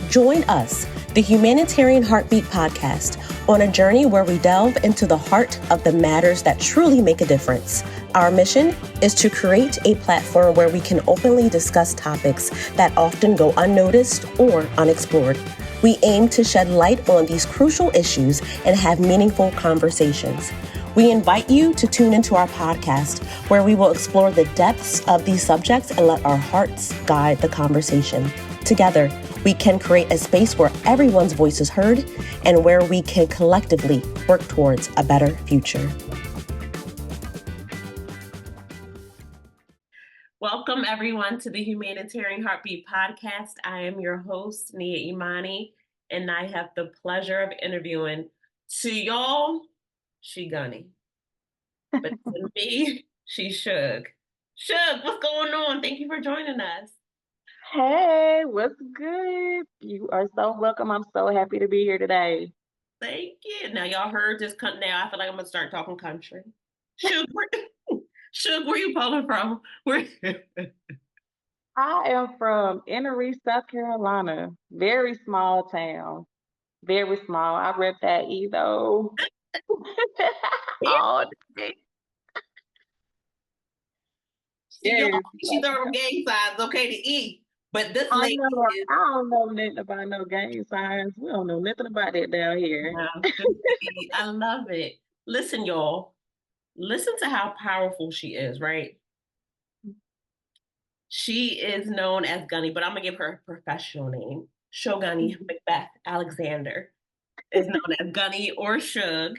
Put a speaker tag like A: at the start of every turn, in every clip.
A: Join us, the Humanitarian Heartbeat Podcast, on a journey where we delve into the heart of the matters that truly make a difference. Our mission is to create a platform where we can openly discuss topics that often go unnoticed or unexplored. We aim to shed light on these crucial issues and have meaningful conversations. We invite you to tune into our podcast, where we will explore the depths of these subjects and let our hearts guide the conversation. Together, we can create a space where everyone's voice is heard and where we can collectively work towards a better future. Welcome, everyone, to the Humanitarian Heartbeat Podcast. I am your host, Nia Imani, and I have the pleasure of interviewing, to y'all, she Gunny. But to me, she Shug. Shug, what's going on? Thank you for joining us.
B: Hey, what's good? You are so welcome. I'm so happy to be here today.
A: Thank you. Now, y'all heard this. Now, I feel like I'm going to start talking country. Shug, where you calling from?
B: I am from Enoree, South Carolina. Very small town. Very small. I rep that E though. All day.
A: She's throwing gang signs, okay, to E. But this lady
B: I don't know nothing about no gang signs. We don't know nothing about that down here.
A: I love it. Listen, y'all. Listen to how powerful she is, right? She is known as Gunny, but I'm going to give her a professional name. Shogunny McBeth-Alexander is known as Gunny or Shug,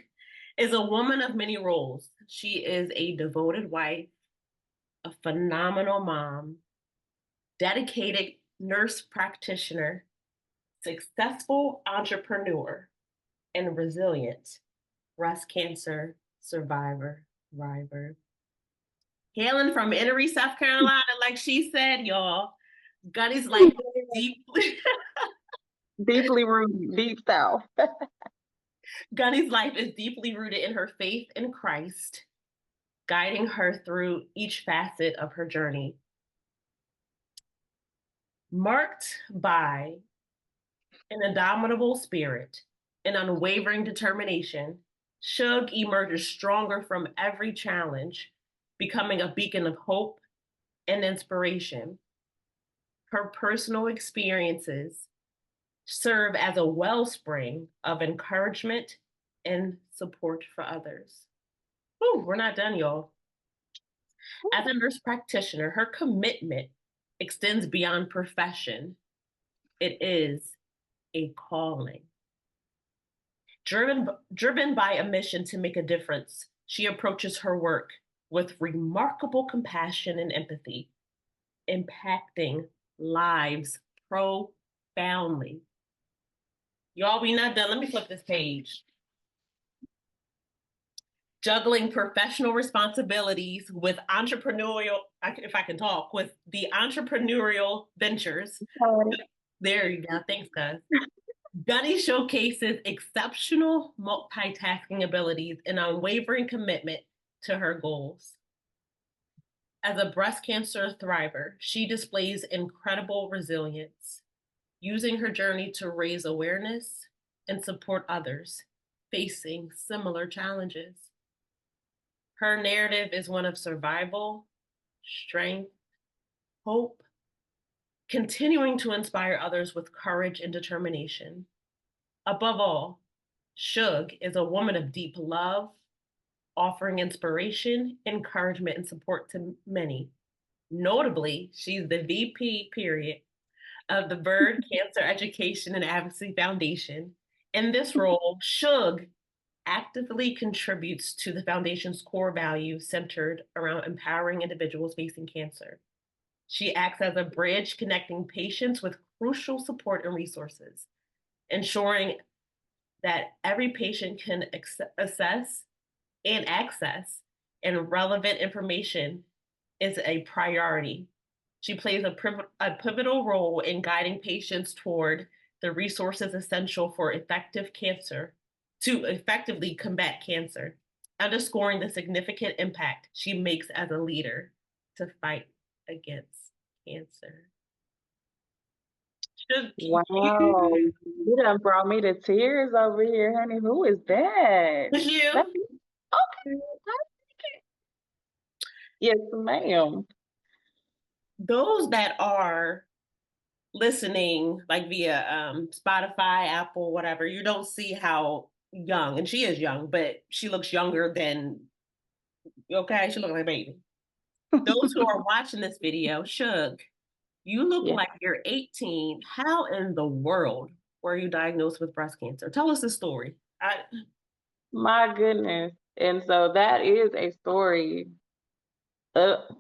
A: is a woman of many roles. She is a devoted wife, a phenomenal mom, dedicated nurse practitioner, successful entrepreneur, and resilient breast cancer survivor. Hailing from Enoree, South Carolina, like she said, y'all, Gunny's life is
B: deeply rooted, deep south.
A: Gunny's life is deeply rooted in her faith in Christ, guiding her through each facet of her journey. Marked by an indomitable spirit and unwavering determination, Shug emerges stronger from every challenge, becoming a beacon of hope and inspiration. Her personal experiences serve as a wellspring of encouragement and support for others. Whew, we're not done, y'all. As a nurse practitioner, her commitment extends beyond profession. It is a calling. Driven by a mission to make a difference, she approaches her work with remarkable compassion and empathy, impacting lives profoundly. Y'all, we not done. Let me flip this page. Juggling professional responsibilities with entrepreneurial, if I can talk, with the entrepreneurial ventures. There you go. Thanks, guys. Gunny showcases exceptional multitasking abilities and unwavering commitment to her goals. As a breast cancer thriver, she displays incredible resilience, using her journey to raise awareness and support others facing similar challenges. Her narrative is one of survival, strength, hope, continuing to inspire others with courage and determination. Above all, Shug is a woman of deep love, offering inspiration, encouragement, and support to many. Notably, she's the VP of the Byrd Cancer Education and Advocacy Foundation. In this role, Shug actively contributes to the foundation's core values centered around empowering individuals facing cancer. She acts as a bridge connecting patients with crucial support and resources, ensuring that every patient can assess and access and relevant information is a priority. She plays a pivotal role in guiding patients toward the resources essential for to effectively combat cancer, underscoring the significant impact she makes as a leader to fight against cancer.
B: Wow. You done brought me to tears over here, honey. Who is that?
A: It's you.
B: Okay. Yes, ma'am.
A: Those that are listening like via Spotify, Apple, whatever, you don't see how young, and she is young, but she looks younger than, okay, she looks like a baby. Those who are watching this video, Shug, you look like you're 18. How in the world were you diagnosed with breast cancer? Tell us the story.
B: My goodness. And so that is a story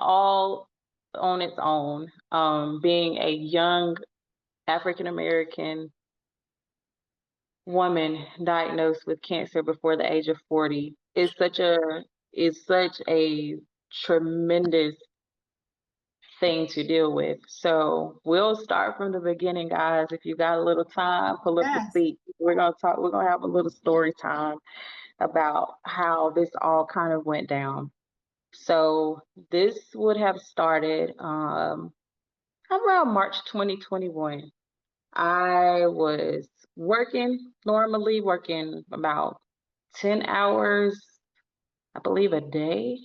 B: all on its own. Being a young African American woman diagnosed with cancer before the age of 40 is such a tremendous thing to deal with. So we'll start from the beginning, guys. If you got a little time, pull up the seat. We're gonna have a little story time about how this all kind of went down. So this would have started around March 2021. I was normally working about 10 hours, I believe, a day.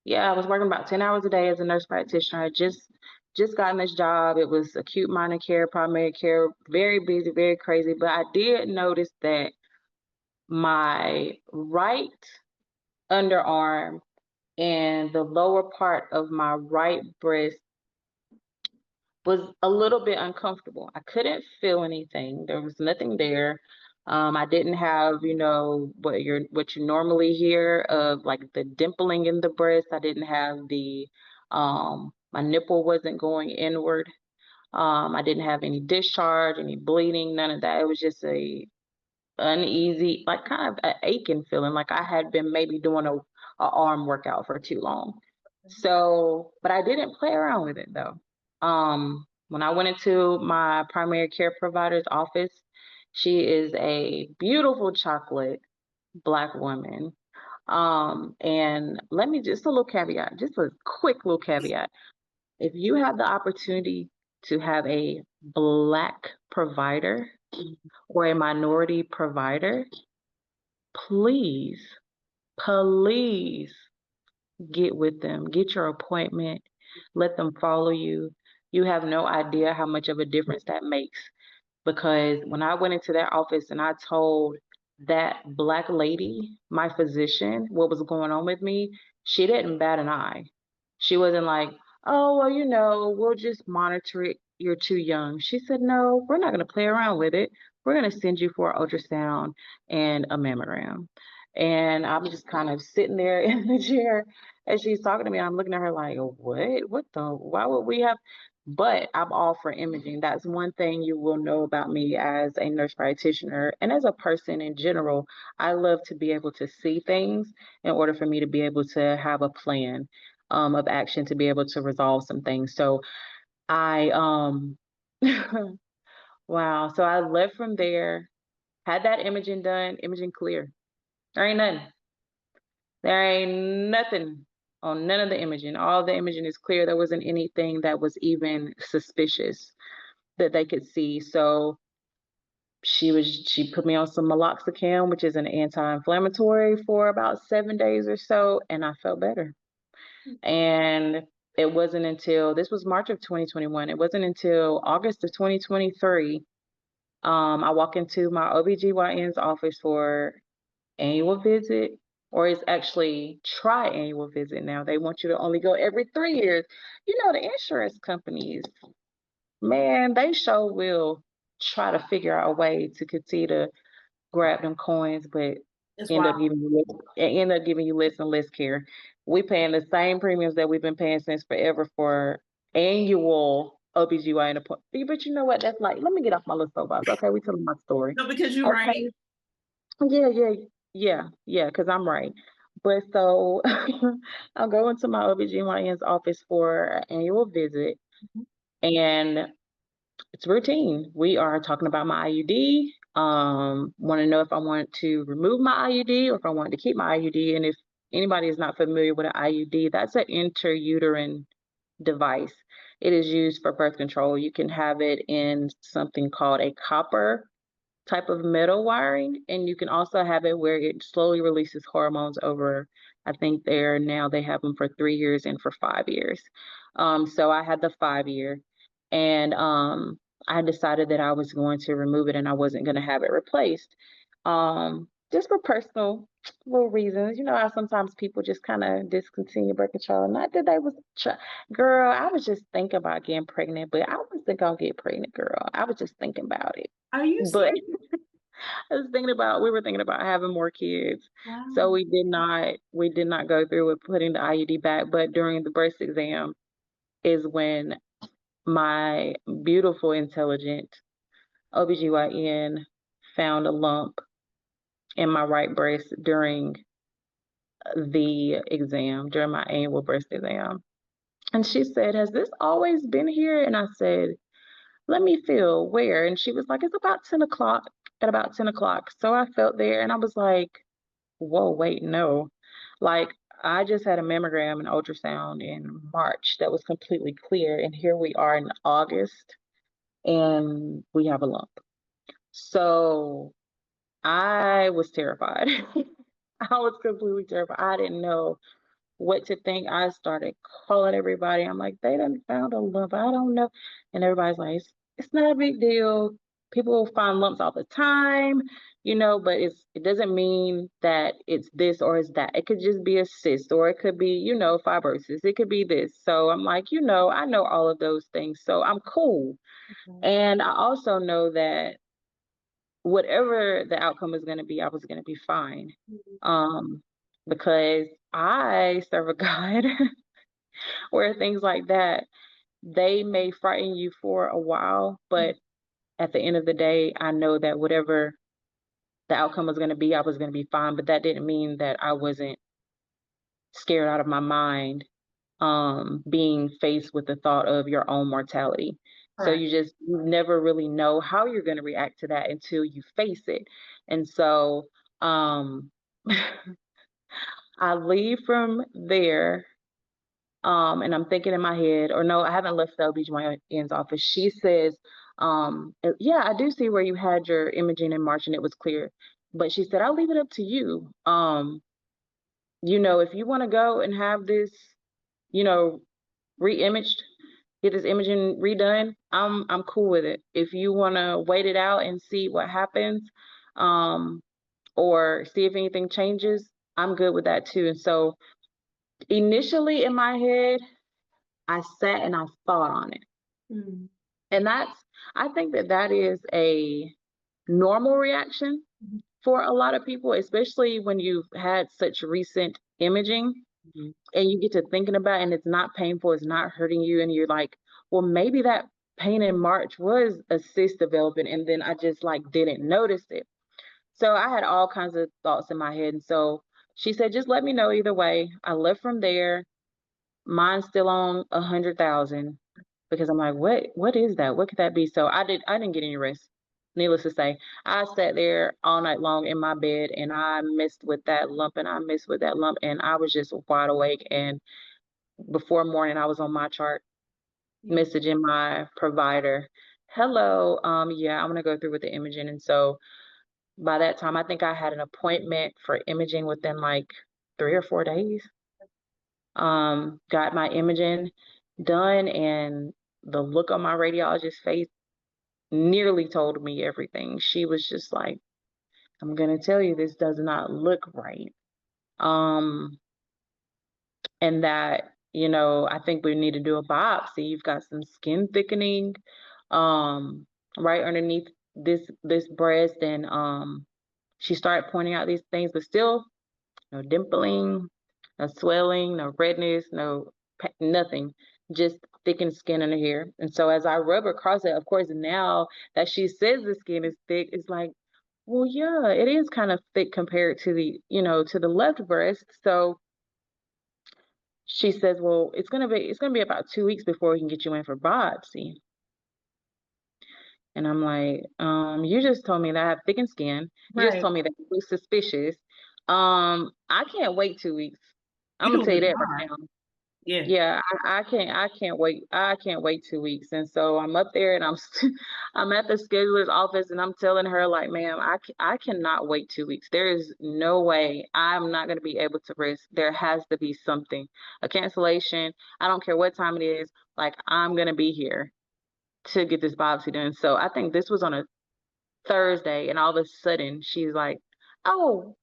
B: Yeah, I was working about 10 hours a day as a nurse practitioner. I just gotten this job. It was acute minor care, primary care, very busy, very crazy. But I did notice that my right underarm and the lower part of my right breast was a little bit uncomfortable. I couldn't feel anything. There was nothing there. I didn't have, what you normally hear of, like the dimpling in the breast. I didn't have my nipple wasn't going inward. I didn't have any discharge, any bleeding, none of that. It was just a uneasy, like kind of an aching feeling, like I had been maybe doing a arm workout for too long. So, but I didn't play around with it though. When I went into my primary care provider's office, she is a beautiful chocolate Black woman. And let me just a little caveat, just a quick little caveat. If you have the opportunity to have a Black provider or a minority provider, please, please get with them. Get your appointment. Let them follow you. You have no idea how much of a difference that makes. Because when I went into that office and I told that Black lady, my physician, what was going on with me, she didn't bat an eye. She wasn't like, oh, well, we'll just monitor it. You're too young. She said, no, we're not going to play around with it. We're going to send you for an ultrasound and a mammogram. And I'm just kind of sitting there in the chair as she's talking to me. I'm looking at her like, why would we have? But I'm all for imaging. That's one thing you will know about me as a nurse practitioner and as a person in general. I love to be able to see things in order for me to be able to have a plan of action to be able to resolve some things. So I, wow. So I left from there, had that imaging done, imaging clear. There ain't nothing. There ain't nothing on none of the imaging. All the imaging is clear. There wasn't anything that was even suspicious that they could see. So she put me on some meloxicam, which is an anti-inflammatory, for about 7 days or so, and I felt better. And it wasn't until this was March of 2021. It wasn't until August of 2023. I walk into my OBGYN's office for annual visit, or it's actually tri-annual visit now. They want you to only go every 3 years. The insurance companies, man, they sure will try to figure out a way to continue to grab them coins, but end up giving you less and less care. We paying the same premiums that we've been paying since forever for annual OBGYN appointment. But you know what? That's like, let me get off my little soapbox. Okay, we telling my story.
A: No, because you're right.
B: Yeah, because I'm right. But so I'll go into my OBGYN's office for an annual visit, and it's routine. We are talking about my IUD. Want to know if I want to remove my IUD or if I want to keep my IUD. And if anybody is not familiar with an IUD, that's an intrauterine device. it is used for birth control. You can have it in something called a copper type of metal wiring, and you can also have it where it slowly releases hormones over, I think they have them for 3 years and for 5 years. So I had the 5 year, and I decided that I was going to remove it and I wasn't going to have it replaced. Just for personal little reasons. You know how sometimes people just kind of discontinue birth control. Not that they was, girl, I was just thinking about getting pregnant, but I wasn't going to get pregnant, girl. I was just thinking about it.
A: Are you
B: But
A: serious?
B: we were thinking about having more kids.
A: Wow.
B: So we did not go through with putting the IUD back. But during the breast exam is when my beautiful, intelligent OBGYN found a lump in my right breast during the exam, during my annual breast exam. And she said, "Has this always been here?" And I said, "Let me feel where." And she was like, "It's about 10 o'clock, at about 10 o'clock. So I felt there and I was like, whoa, wait, no. Like, I just had a mammogram and ultrasound in March that was completely clear. And here we are in August and we have a lump. So I was terrified. I was completely terrified. I didn't know what to think. I started calling everybody. I'm like, "They done found a lump. I don't know." And everybody's like, it's not a big deal. People find lumps all the time, but it doesn't mean that it's this or it's that. It could just be a cyst, or it could be, fibrosis. It could be this. So I'm like, I know all of those things. So I'm cool. And I also know that whatever the outcome is going to be, I was going to be fine. Because I serve a God where things like that, they may frighten you for a while, but at the end of the day, I know that whatever the outcome was going to be, I was going to be fine. But that didn't mean that I wasn't scared out of my mind, being faced with the thought of your own mortality. So you never really know how you're going to react to that until you face it. And so I leave from there, and I'm thinking in my head, or no, I haven't left the OBGYN's office. She says, "Yeah, I do see where you had your imaging in March and it was clear." But she said, "I'll leave it up to you. If you want to go and have this, re-imaged, get this imaging redone, I'm cool with it. If you want to wait it out and see what happens, or see if anything changes, I'm good with that too." And so initially in my head, I sat and I thought on it. And I think that is a normal reaction for a lot of people, especially when you've had such recent imaging and you get to thinking about it and it's not painful, it's not hurting you. And you're like, well, maybe that pain in March was a cyst developing and then I just didn't notice it. So I had all kinds of thoughts in my head. And so she said, "Just let me know either way." I left from there. Mine's still on 100,000 because I'm like, what is that? What could that be? So I didn't get any rest. Needless to say, I sat there all night long in my bed and I messed with that lump and I messed with that lump and I was just wide awake. And before morning, I was on my chart messaging my provider, "Hello, yeah, I'm gonna go through with the imaging." And so by that time, I think I had an appointment for imaging within 3 or 4 days. Got my imaging done, and the look on my radiologist's face nearly told me everything. She was just like, "I'm gonna tell you, this does not look right." And that, I think we need to do a biopsy. You've got some skin thickening, right underneath this breast. And she started pointing out these things, but still no dimpling, no swelling, no redness, nothing, just thickened skin under here. And so as I rub across it, of course, now that she says the skin is thick, it's like, well, yeah, it is kind of thick compared to to the left breast. So she says, "Well, it's gonna be about 2 weeks before we can get you in for biopsy." And I'm like, "You just told me that I have thickened skin. You just told me that it was suspicious. I can't wait 2 weeks. I'm gonna tell you that right now. Yeah, I can't wait. I can't wait 2 weeks. And so I'm up there and I'm at the scheduler's office and I'm telling her like, ma'am, I cannot wait 2 weeks. There is no way I'm not going to be able to rest. There has to be something, a cancellation. I don't care what time it is. Like I'm going to be here to get this biopsy done. So I think this was on a Thursday and all of a sudden she's like, oh,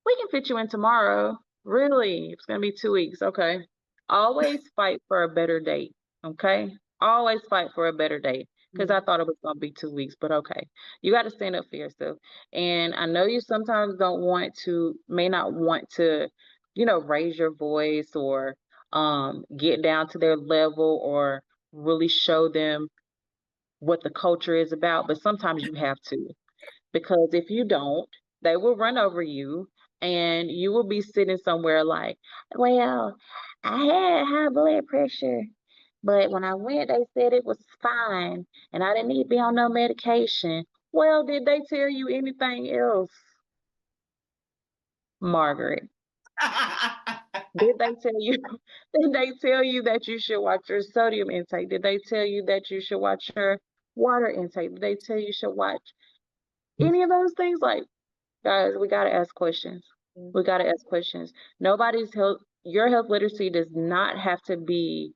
B: we can fit you in tomorrow. Really? It's going to be 2 weeks. Okay. Always fight for a better date. Okay. Always fight for a better date. Because I thought it was going to be 2 weeks, but okay. You got to stand up for yourself. And I know you sometimes may not want to, raise your voice or get down to their level or really show them what the culture is about. But sometimes you have to. Because if you don't, they will run over you and you will be sitting somewhere like, well, I had high blood pressure, but when I went, they said it was fine and I didn't need to be on no medication. Well, did they tell you anything else, Margaret? Did they tell you did they tell you that you should watch your sodium intake? Did they tell you that you should watch your water intake? Did they tell you should watch any of those things? Like, guys, we got to ask questions. We got to ask questions. Your health literacy does not have to be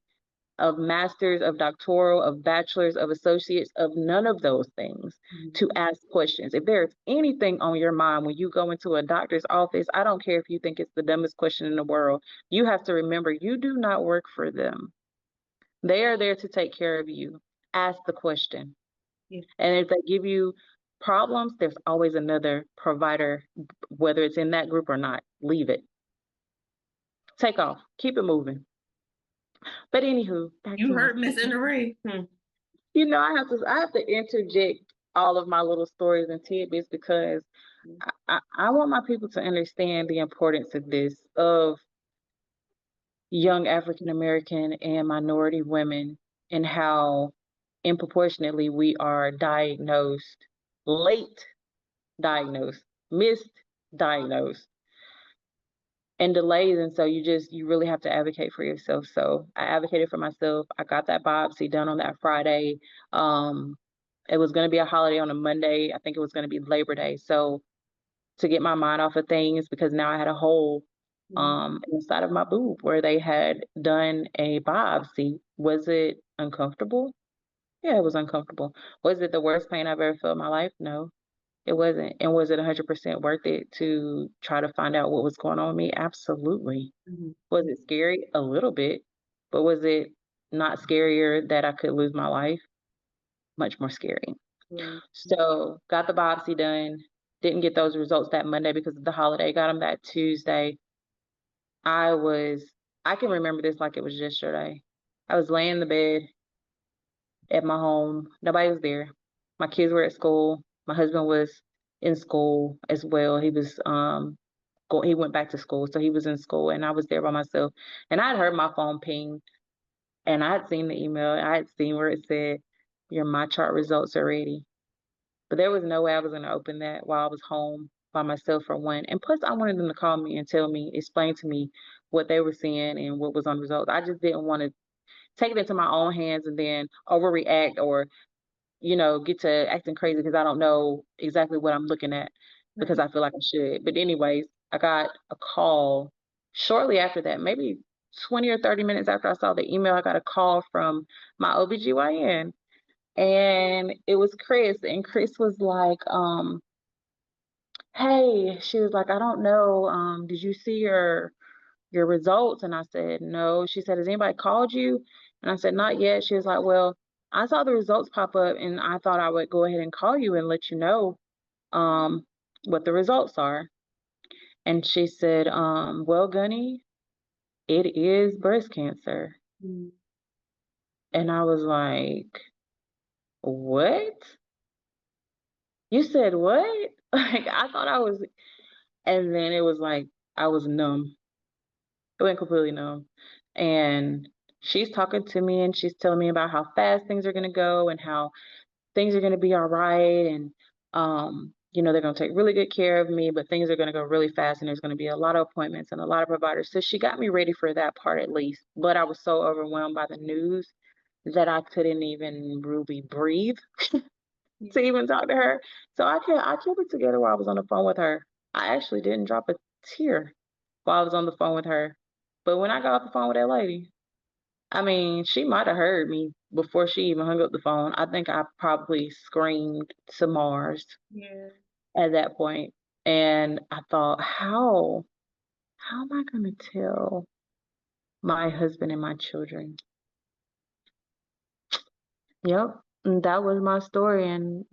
B: of masters, of doctoral, of bachelors, of associates, of none of those things to ask questions. If there's anything on your mind when you go into a doctor's office, I don't care if you think it's the dumbest question in the world. You have to remember you do not work for them. They are there to take care of you. Ask the question. And if they give you problems, there's always another provider, whether it's in that group or not. Leave it. Take off. Keep it moving. But anywho,
A: you heard Miss Enoree.
B: I have to interject all of my little stories and tidbits because I want my people to understand the importance of this, of young African American and minority women, and how disproportionately we are late diagnosed, misdiagnosed, and delayed. And so you really have to advocate for yourself. So I advocated for myself. I got that biopsy done on that Friday. It was going to be a holiday on a Monday. I think it was going to be Labor Day. So to get my mind off of things, because now I had a hole inside of my boob where they had done a biopsy. Was it uncomfortable? Yeah, it was uncomfortable. Was it the worst pain I've ever felt in my life? No, it wasn't. And was it 100% worth it to try to find out what was going on with me? Absolutely. Was it scary? A little bit. But was it not scarier that I could lose my life? Much more scary. So got the biopsy done. Didn't get those results that Monday because of the holiday. Got them that Tuesday. I can remember this like it was yesterday. I was laying in the bed at my home. Nobody was there. My kids were at school. My husband was in school as well. He went back to school, so he was in school, and I was there by myself. And I had heard my phone ping, and I had seen the email. I had seen where it said, "Your My Chart results are ready." But there was no way I was going to open that while I was home by myself, for one. And plus, I wanted them to call me and explain to me what they were seeing and what was on the results. I just didn't want to take it into my own hands and then overreact or, get to acting crazy because I don't know exactly what I'm looking at because I feel like I should. But anyways, I got a call shortly after that, maybe 20 or 30 minutes after I saw the email. I got a call from my OBGYN. And it was Chris, and Chris was like, hey, she was like, I don't know, did you see your results? And I said, no. She said, has anybody called you? And I said, not yet. She was like, well, I saw the results pop up and I thought I would go ahead and call you and let you know what the results are. And she said, well, Gunny, it is breast cancer. And I was like, what? You said what? Like, I thought I was, and then it was like, I was numb. It went completely numb. And she's talking to me and she's telling me about how fast things are going to go and how things are going to be all right. And they're going to take really good care of me, but things are going to go really fast and there's going to be a lot of appointments and a lot of providers. So she got me ready for that part at least. But I was so overwhelmed by the news that I couldn't even really breathe to even talk to her. So I kept it together while I was on the phone with her. I actually didn't drop a tear while I was on the phone with her. But when I got off the phone with that lady, I mean, she might have heard me before she even hung up the phone. I think I probably screamed to Mars at that point. And I thought, how am I going to tell my husband and my children? Yep. And that was my story. And,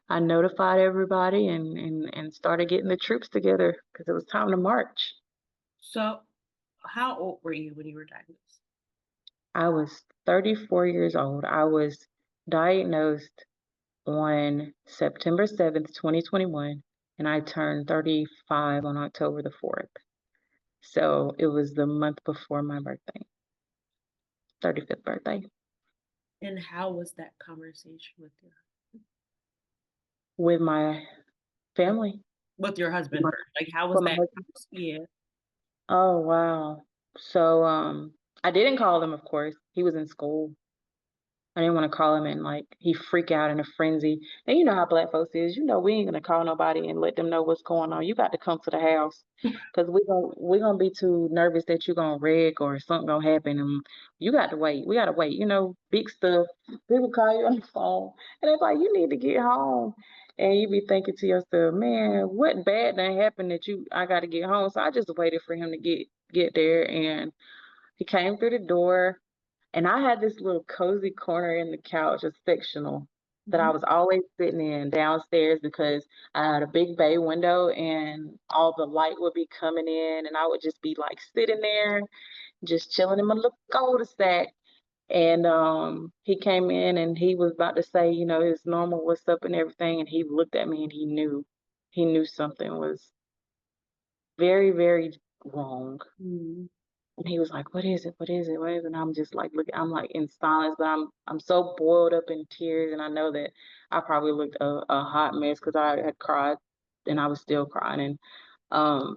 B: I notified everybody and started getting the troops together because it was time to march.
A: So how old were you when you were diagnosed?
B: I was 34 years old. I was diagnosed on September 7th, 2021, and I turned 35 on October the 4th. So it was the month before my birthday, 35th birthday.
A: And how was that conversation with your husband?
B: With my family.
A: With your husband first. Like, how was that? Yeah.
B: Oh, wow. So I didn't call him, of course. He was in school. I didn't want to call him and he freak out in a frenzy. And you know how Black folks is. We ain't gonna call nobody and let them know what's going on. You got to come to the house because we gonna be too nervous that you're gonna wreck or something gonna happen. And you got to wait. We gotta wait. Big stuff. People call you on the phone and they're like, you need to get home. And you be thinking to yourself, man, what bad done happened that I got to get home? So I just waited for him to get there, and he came through the door. And I had this little cozy corner in the couch, a sectional, that I was always sitting in downstairs because I had a big bay window and all the light would be coming in, and I would just be sitting there, just chilling in my little cul-de-sac. And he came in and he was about to say, his normal what's up and everything, and he looked at me and he knew something was very, very wrong. And he was like, what is it? What is it? What is it? And I'm just looking, I'm in silence, but I'm so boiled up in tears. And I know that I probably looked a hot mess because I had cried and I was still crying. And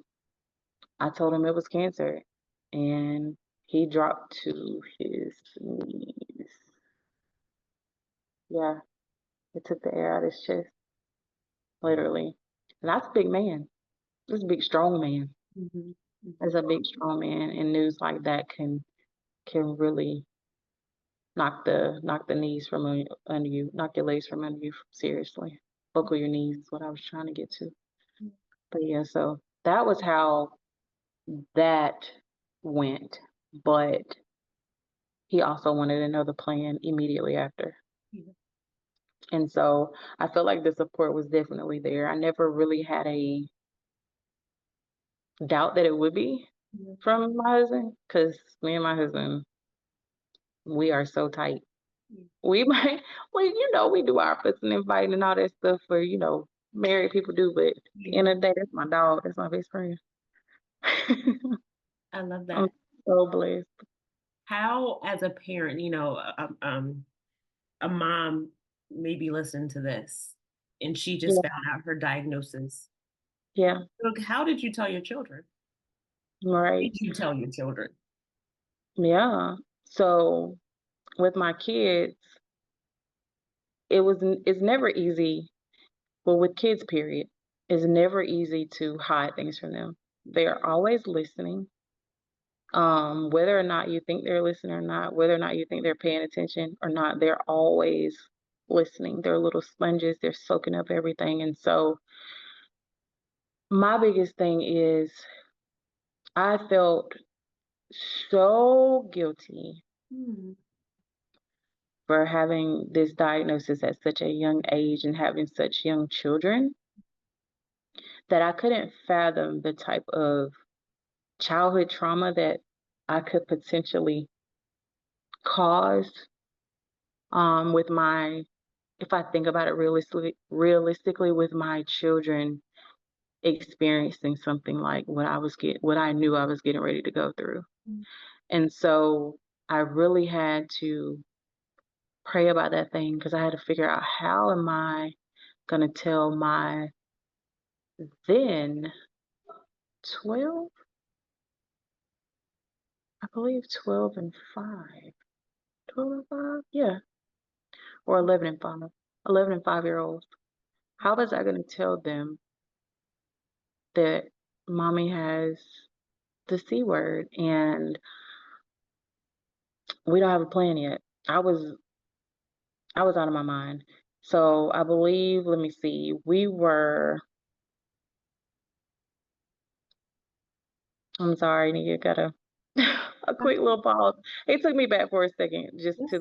B: I told him it was cancer, and he dropped to his knees. Yeah, it took the air out of his chest, literally. And that's a big man. That's a big, strong man. That's a big, strong man. And news like that can really knock the knees from under you, knock your legs from under you seriously. Buckle your knees is what I was trying to get to. But yeah, so that was how that went. But he also wanted another plan immediately after. And so I felt like the support was definitely there. I never really had a doubt that it would be from my husband, because me and my husband, we are so tight. We might, we do our fussing and fighting and all that stuff for, married people do, but at the end of the day, that's my dog. That's my best friend.
A: I love that.
B: I'm so blessed.
A: How, as a parent, a mom may be listening to this and she just found out her diagnosis.
B: Yeah.
A: So how did you tell your children?
B: Right.
A: Did you tell your children?
B: Yeah. So with my kids, it's never easy. Well, with kids, period, it's never easy to hide things from them. They're always listening. Whether or not you think they're listening or not, whether or not you think they're paying attention or not, they're always listening. They're little sponges. They're soaking up everything. And so my biggest thing is I felt so guilty for having this diagnosis at such a young age and having such young children that I couldn't fathom the type of childhood trauma that I could potentially cause with if I think about it realistically with my children experiencing something like what I knew I was getting ready to go through. And so I really had to pray about that thing because I had to figure out how am I going to tell my then 12, I believe 12 and 5. 12 and 5? Yeah. Or 11 and 5. 11 and 5-year-olds. How was I going to tell them that mommy has the C word and we don't have a plan yet? I was out of my mind. So I believe, let me see, I'm sorry, Nia, got a quick little pause. It took me back for a second just to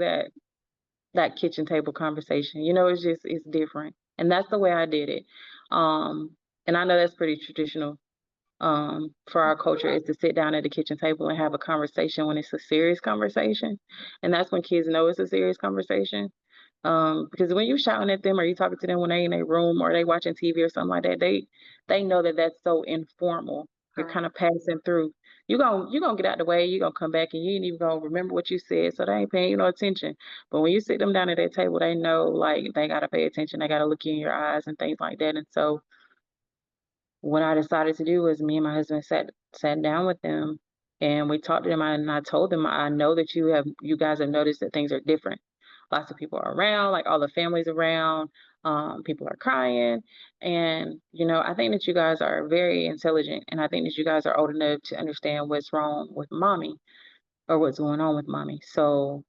B: that kitchen table conversation. It's different. And that's the way I did it. And I know that's pretty traditional for our culture, is to sit down at the kitchen table and have a conversation when it's a serious conversation. And that's when kids know it's a serious conversation. Because when you shouting at them or you talking to them when they in their room or they watching TV or something like that, they know that that's so informal. You're kind of passing through. You gonna get out the way. You gonna come back and you ain't even gonna remember what you said, so they ain't paying you no attention. But when you sit them down at that table, they know like they gotta pay attention. They gotta look you in your eyes and things like that. And so what I decided to do was me and my husband sat down with them and we talked to them, and I told them, I know that you guys have noticed that things are different. Lots of people are around, like all the families around. People are crying, and I think that you guys are very intelligent, and I think that you guys are old enough to understand what's wrong with mommy or what's going on with mommy. So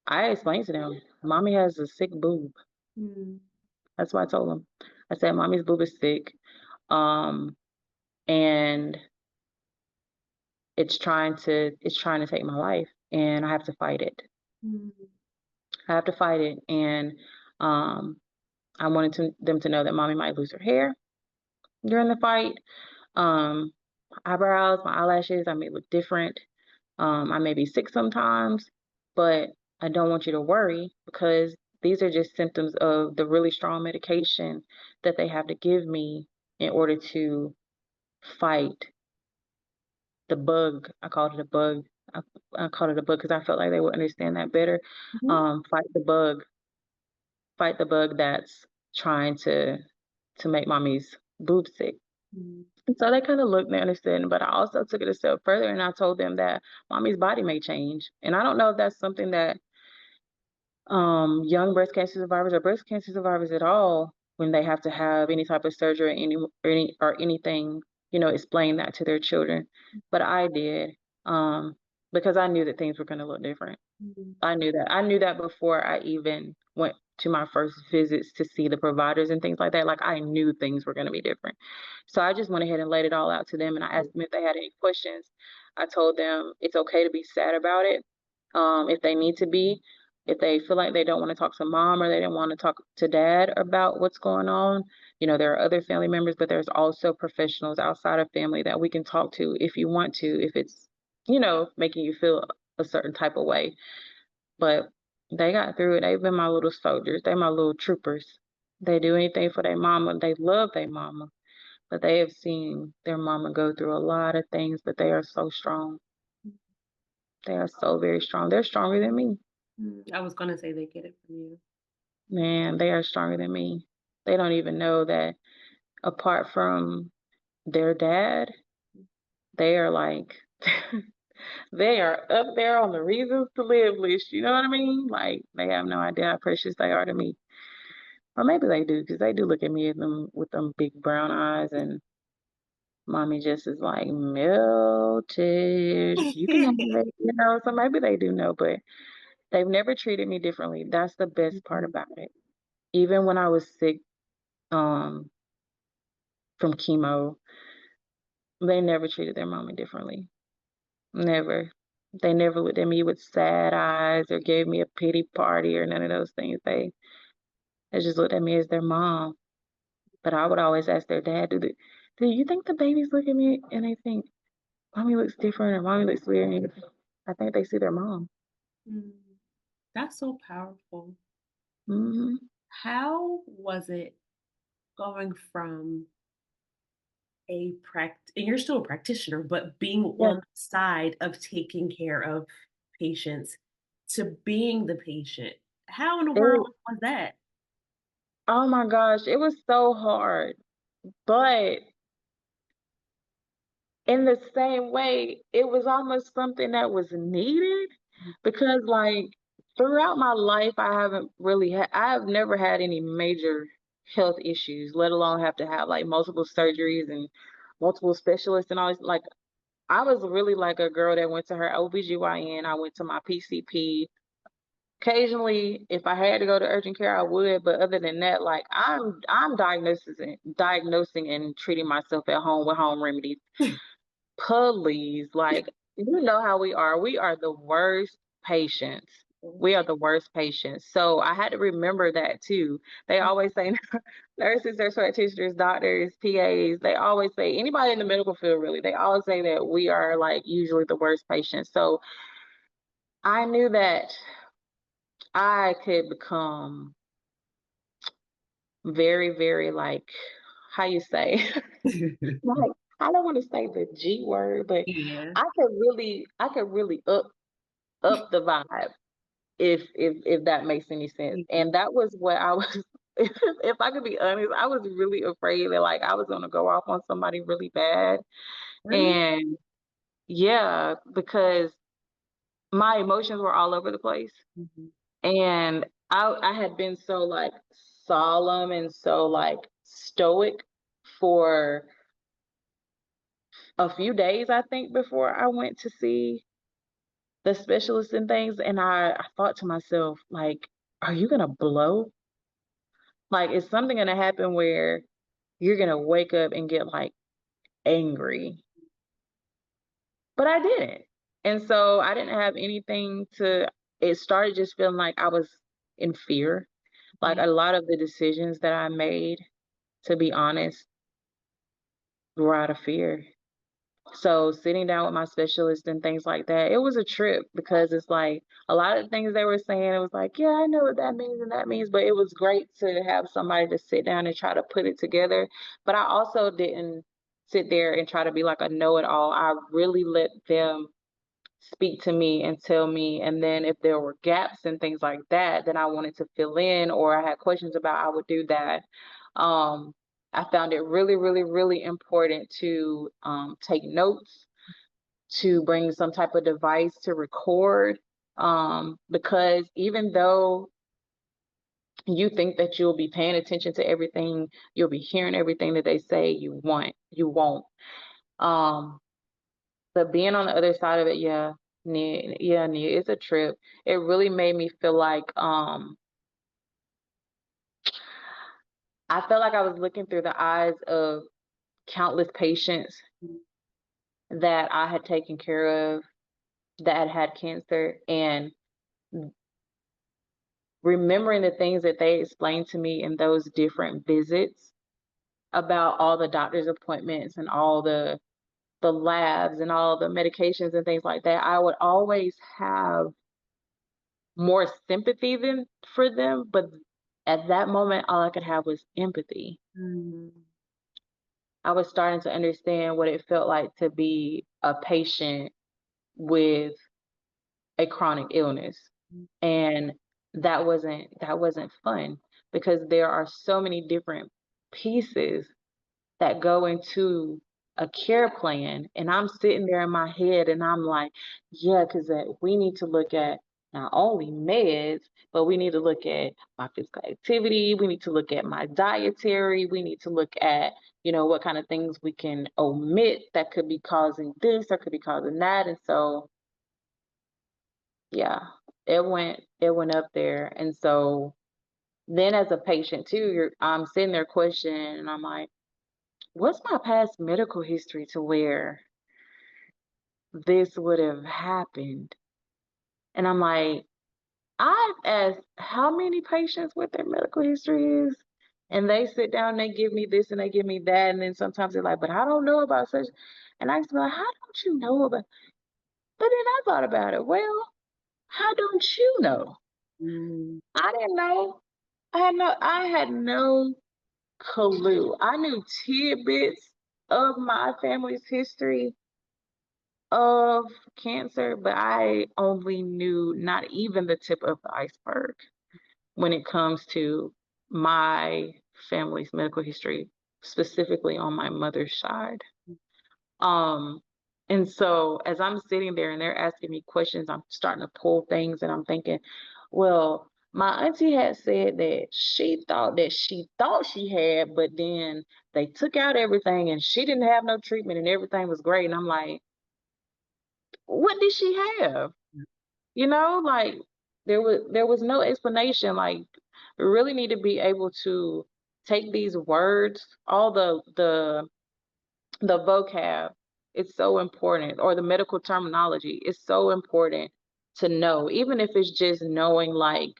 B: I explained to them, mommy has a sick boob. That's what I told them. I said, mommy's boob is sick. And it's trying to take my life, and I have to fight it. I have to fight it. And I wanted them to know that mommy might lose her hair during the fight. Eyebrows, my eyelashes, I may look different. I may be sick sometimes, but I don't want you to worry, because these are just symptoms of the really strong medication that they have to give me in order to fight the bug. I called it a bug. I called it a bug because I felt like they would understand that better. Fight the bug. Fight the bug that's trying to make mommy's boob sick. And so they kind of looked and they understood, but I also took it a step further and I told them that mommy's body may change. And I don't know if that's something that young breast cancer survivors or breast cancer survivors at all, when they have to have any type of surgery or anything, explain that to their children. But I did, because I knew that things were going to look different. I knew that. I knew that before I even went to my first visits to see the providers and things like that. Like, I knew things were going to be different. So I just went ahead and laid it all out to them, and I asked them if they had any questions. I told them it's okay to be sad about it, if they need to be. If they feel like they don't want to talk to mom or they don't want to talk to dad about what's going on, there are other family members, but there's also professionals outside of family that we can talk to if you want to, if it's, making you feel a certain type of way. But they got through it. They've been my little soldiers. They're my little troopers. They do anything for their mama. They love their mama. But they have seen their mama go through a lot of things, but they are so strong. They are so very strong. They're stronger than me.
A: I was going to say they get it from you.
B: Man, they are stronger than me. They don't even know that apart from their dad, they are like, they are up there on the reasons to live list. You know what I mean? Like, they have no idea how precious they are to me. Or maybe they do, because they do look at me with them big brown eyes, and mommy just is like, melted. You can have it, so maybe they do know, but they've never treated me differently. That's the best part about it. Even when I was sick from chemo, they never treated their mommy differently. Never. They never looked at me with sad eyes or gave me a pity party or none of those things. They just looked at me as their mom. But I would always ask their dad, do you think the babies look at me and they think mommy looks different or mommy looks weird? And I think they see their mom.
A: That's so powerful.
B: Mm-hmm.
A: How was it going from and you're still a practitioner, but being on the side of taking care of patients to being the patient? How in the world was that?
B: Oh my gosh, it was so hard. But in the same way, it was almost something that was needed because, like, throughout my life, I have never had any major health issues, let alone have to have like multiple surgeries and multiple specialists and all this. Like, I was really like a girl that went to her OBGYN, I went to my PCP. Occasionally, if I had to go to urgent care, I would, but other than that, like I'm diagnosing and treating myself at home with home remedies. Please, like, you know how we are. We are the worst patients. We are the worst patients. So I had to remember that too. They always say nurses, nurse practitioners, doctors, PAs, they always say, anybody in the medical field really, they always say that we are like usually the worst patients. So I knew that I could become very, very like, how you say, like, I don't want to say the G word, but
A: Yeah.
B: I could really up the vibe if that makes any sense. And that was what I was if I could be honest, I was really afraid that like I was gonna go off on somebody really bad.
A: Really?
B: And yeah, because my emotions were all over the place.
A: Mhm.
B: And I had been so like solemn and so like stoic for a few days, I think, before I went to see the specialists and things. And I thought to myself, like, are you gonna blow? Like, is something gonna happen where you're gonna wake up and get like angry? But I didn't. And so I didn't have anything to, it started just feeling like I was in fear. Like
A: Yeah.
B: a lot of the decisions that I made, to be honest, were out of fear. So sitting down with my specialist and things like that, it was a trip because it's like a lot of the things they were saying, it was like, yeah, I know what that means and that means, but it was great to have somebody to sit down and try to put it together. But I also didn't sit there and try to be like a know-it-all. I really let them speak to me and tell me, and then if there were gaps and things like that that I wanted to fill in or I had questions about, I would do that. Um, I found it really, really, really important to take notes, to bring some type of device to record, because even though you think that you'll be paying attention to everything, you'll be hearing everything that they say, you won't. Um, but being on the other side of it, Nia, it's a trip. It really made me feel like I felt like I was looking through the eyes of countless patients that I had taken care of that had cancer, and remembering the things that they explained to me in those different visits about all the doctor's appointments and all the labs and all the medications and things like that, I would always have more sympathy than for them, but at that moment, all I could have was empathy.
A: Mm.
B: I was starting to understand what it felt like to be a patient with a chronic illness. And that wasn't fun because there are so many different pieces that go into a care plan. And I'm sitting there in my head and I'm like, yeah, because we need to look at not only meds, but we need to look at my physical activity. We need to look at my dietary. We need to look at, what kind of things we can omit that could be causing this or could be causing that. And so, yeah, it went up there. And so then as a patient too, I'm sitting there questioning and I'm like, what's my past medical history to where this would have happened? And I'm like, I've asked how many patients what their medical history is, and they sit down and they give me this and they give me that, and then sometimes they're like, but I don't know about such. And I used to be like, how don't you know about? But then I thought about it. Well, how don't you know?
A: Mm.
B: I didn't know. I had no clue. I knew tidbits of my family's history of cancer, but I only knew not even the tip of the iceberg when it comes to my family's medical history, specifically on my mother's side. And so as I'm sitting there and they're asking me questions, I'm starting to pull things and I'm thinking, well, my auntie had said that she thought she had, but then they took out everything and she didn't have no treatment and everything was great. And I'm like, what did she have? You know, like there was no explanation. Like, we really need to be able to take these words, all the vocab is so important, or the medical terminology is so important to know, even if it's just knowing like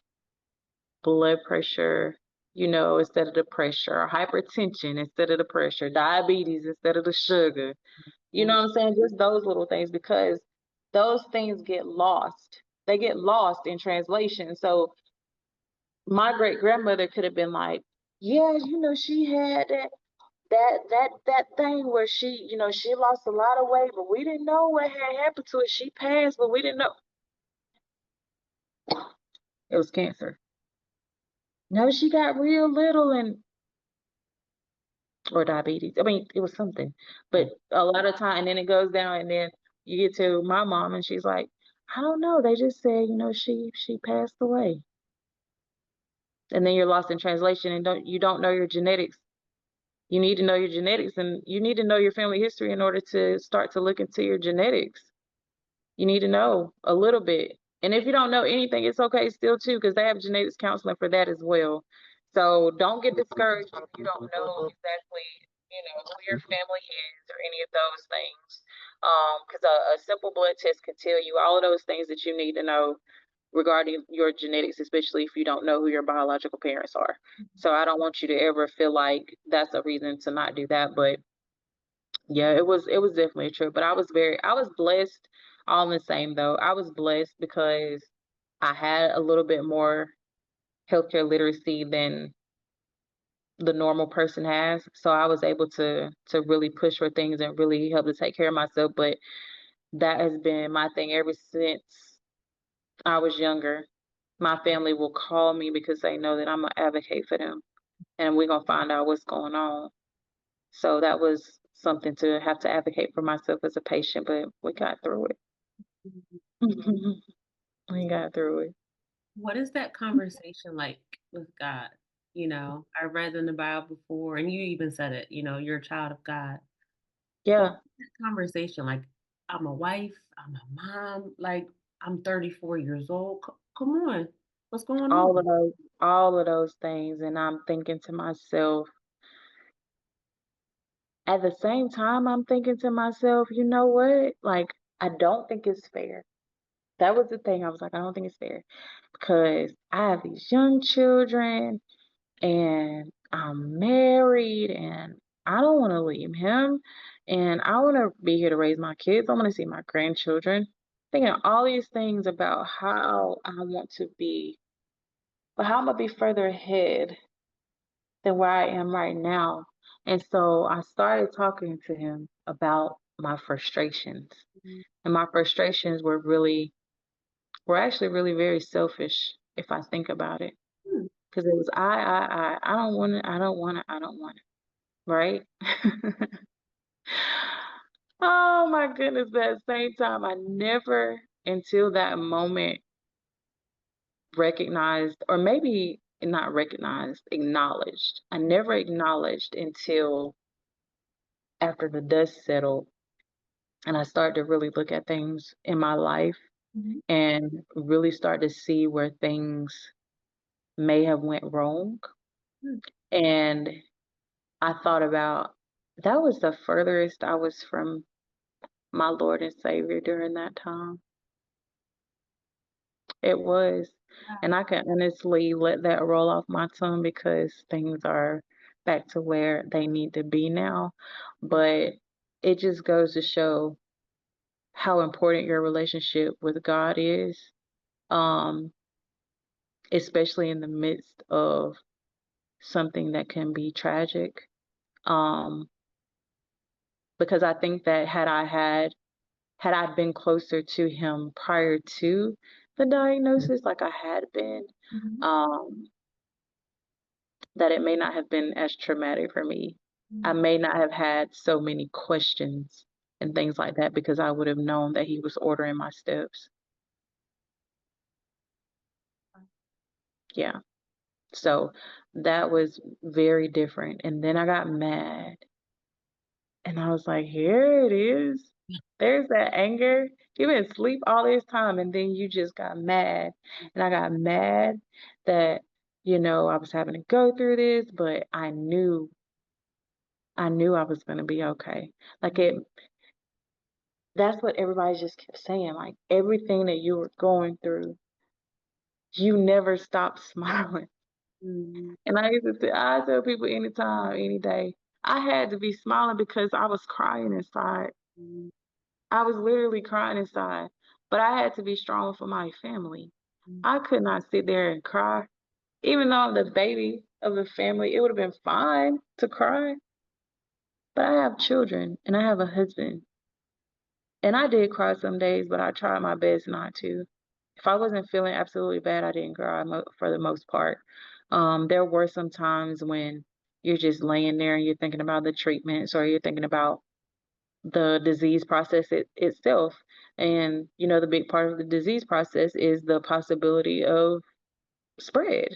B: blood pressure, instead of the pressure, or hypertension instead of the pressure, diabetes instead of the sugar. You know what I'm saying? Just those little things, because those things get lost. They get lost in translation. So my great grandmother could have been like, yeah, she had that thing where she lost a lot of weight, but we didn't know what had happened to it. She passed, but we didn't know it was cancer. No, she got real little or diabetes. I mean, it was something, but a lot of time, and then it goes down, and then you get to my mom, and she's like, I don't know. They just said, she passed away, and then you're lost in translation, and you don't know your genetics. You need to know your genetics, and you need to know your family history in order to start to look into your genetics. You need to know a little bit. And if you don't know anything, it's okay still too, because they have genetics counseling for that as well. So don't get discouraged if you don't know exactly, who your family is or any of those things. Because a simple blood test can tell you all of those things that you need to know regarding your genetics, especially if you don't know who your biological parents are. So I don't want you to ever feel like that's a reason to not do that. But yeah, it was definitely a trip. But I was blessed all the same though. I was blessed because I had a little bit more healthcare literacy than the normal person has. So I was able to really push for things and really help to take care of myself. But that has been my thing ever since I was younger. My family will call me because they know that I'm an advocate for them, and we're gonna find out what's going on. So that was something to have to advocate for myself as a patient, but we got through it. We got through it.
A: What is that conversation like with God? I read in the Bible before, and you even said it, you're a child of God. What
B: Yeah,
A: is that conversation like? I'm a wife, I'm a mom, like I'm 34 years old. Come on, what's going
B: all
A: on?
B: of those, all of those things, and I'm thinking to myself, at the same time, I'm thinking to myself, you know what? Like, I don't think it's fair. That was the thing. I was like, I don't think it's fair because I have these young children and I'm married and I don't want to leave him and I want to be here to raise my kids. I want to see my grandchildren. Thinking all these things about how I want to be, but how I'm gonna be further ahead than where I am right now. And so I started talking to him about my frustrations. And my frustrations were actually really very selfish if I think about it.
A: Hmm.
B: Because it was I don't want it, I don't want it, I don't want it. Right? Oh my goodness, but at the same time, I never until that moment recognized, or maybe not recognized, acknowledged. I never acknowledged until after the dust settled and I started to really look at things in my life
A: Mhm.
B: and really start to see where things may have went wrong.
A: Hmm.
B: And I thought about that was the furthest I was from my Lord and Savior during that time. It was.
A: Wow.
B: And I can honestly let that roll off my tongue because things are back to where they need to be now. But it just goes to show how important your relationship with God is, um, especially in the midst of something that can be tragic. Um, because I think that had I been closer to him prior to the diagnosis, like I had been,
A: Mhm.
B: um, that it may not have been as traumatic for me. I may not have had so many questions and things like that because I would have known that he was ordering my steps. Yeah. So that was very different. And then I got mad. And I was like, here it is. There's that anger. You've been asleep all this time, and then you just got mad. And I got mad that, I was having to go through this, but I knew I was gonna be okay. Like that's what everybody just kept saying. Like everything that you were going through, you never stopped smiling. And I tell people anytime, any day, I had to be smiling because I was crying inside. I was literally crying inside, but I had to be strong for my family. I could not sit there and cry. Even though I'm the baby of the family, it would have been fine to cry. But I have children and I have a husband. And I did cry some days, but I tried my best not to. If I wasn't feeling absolutely bad, I didn't cry for the most part. There were some times when you're just laying there and you're thinking about the treatments or you're thinking about the disease process itself. And, the big part of the disease process is the possibility of spread.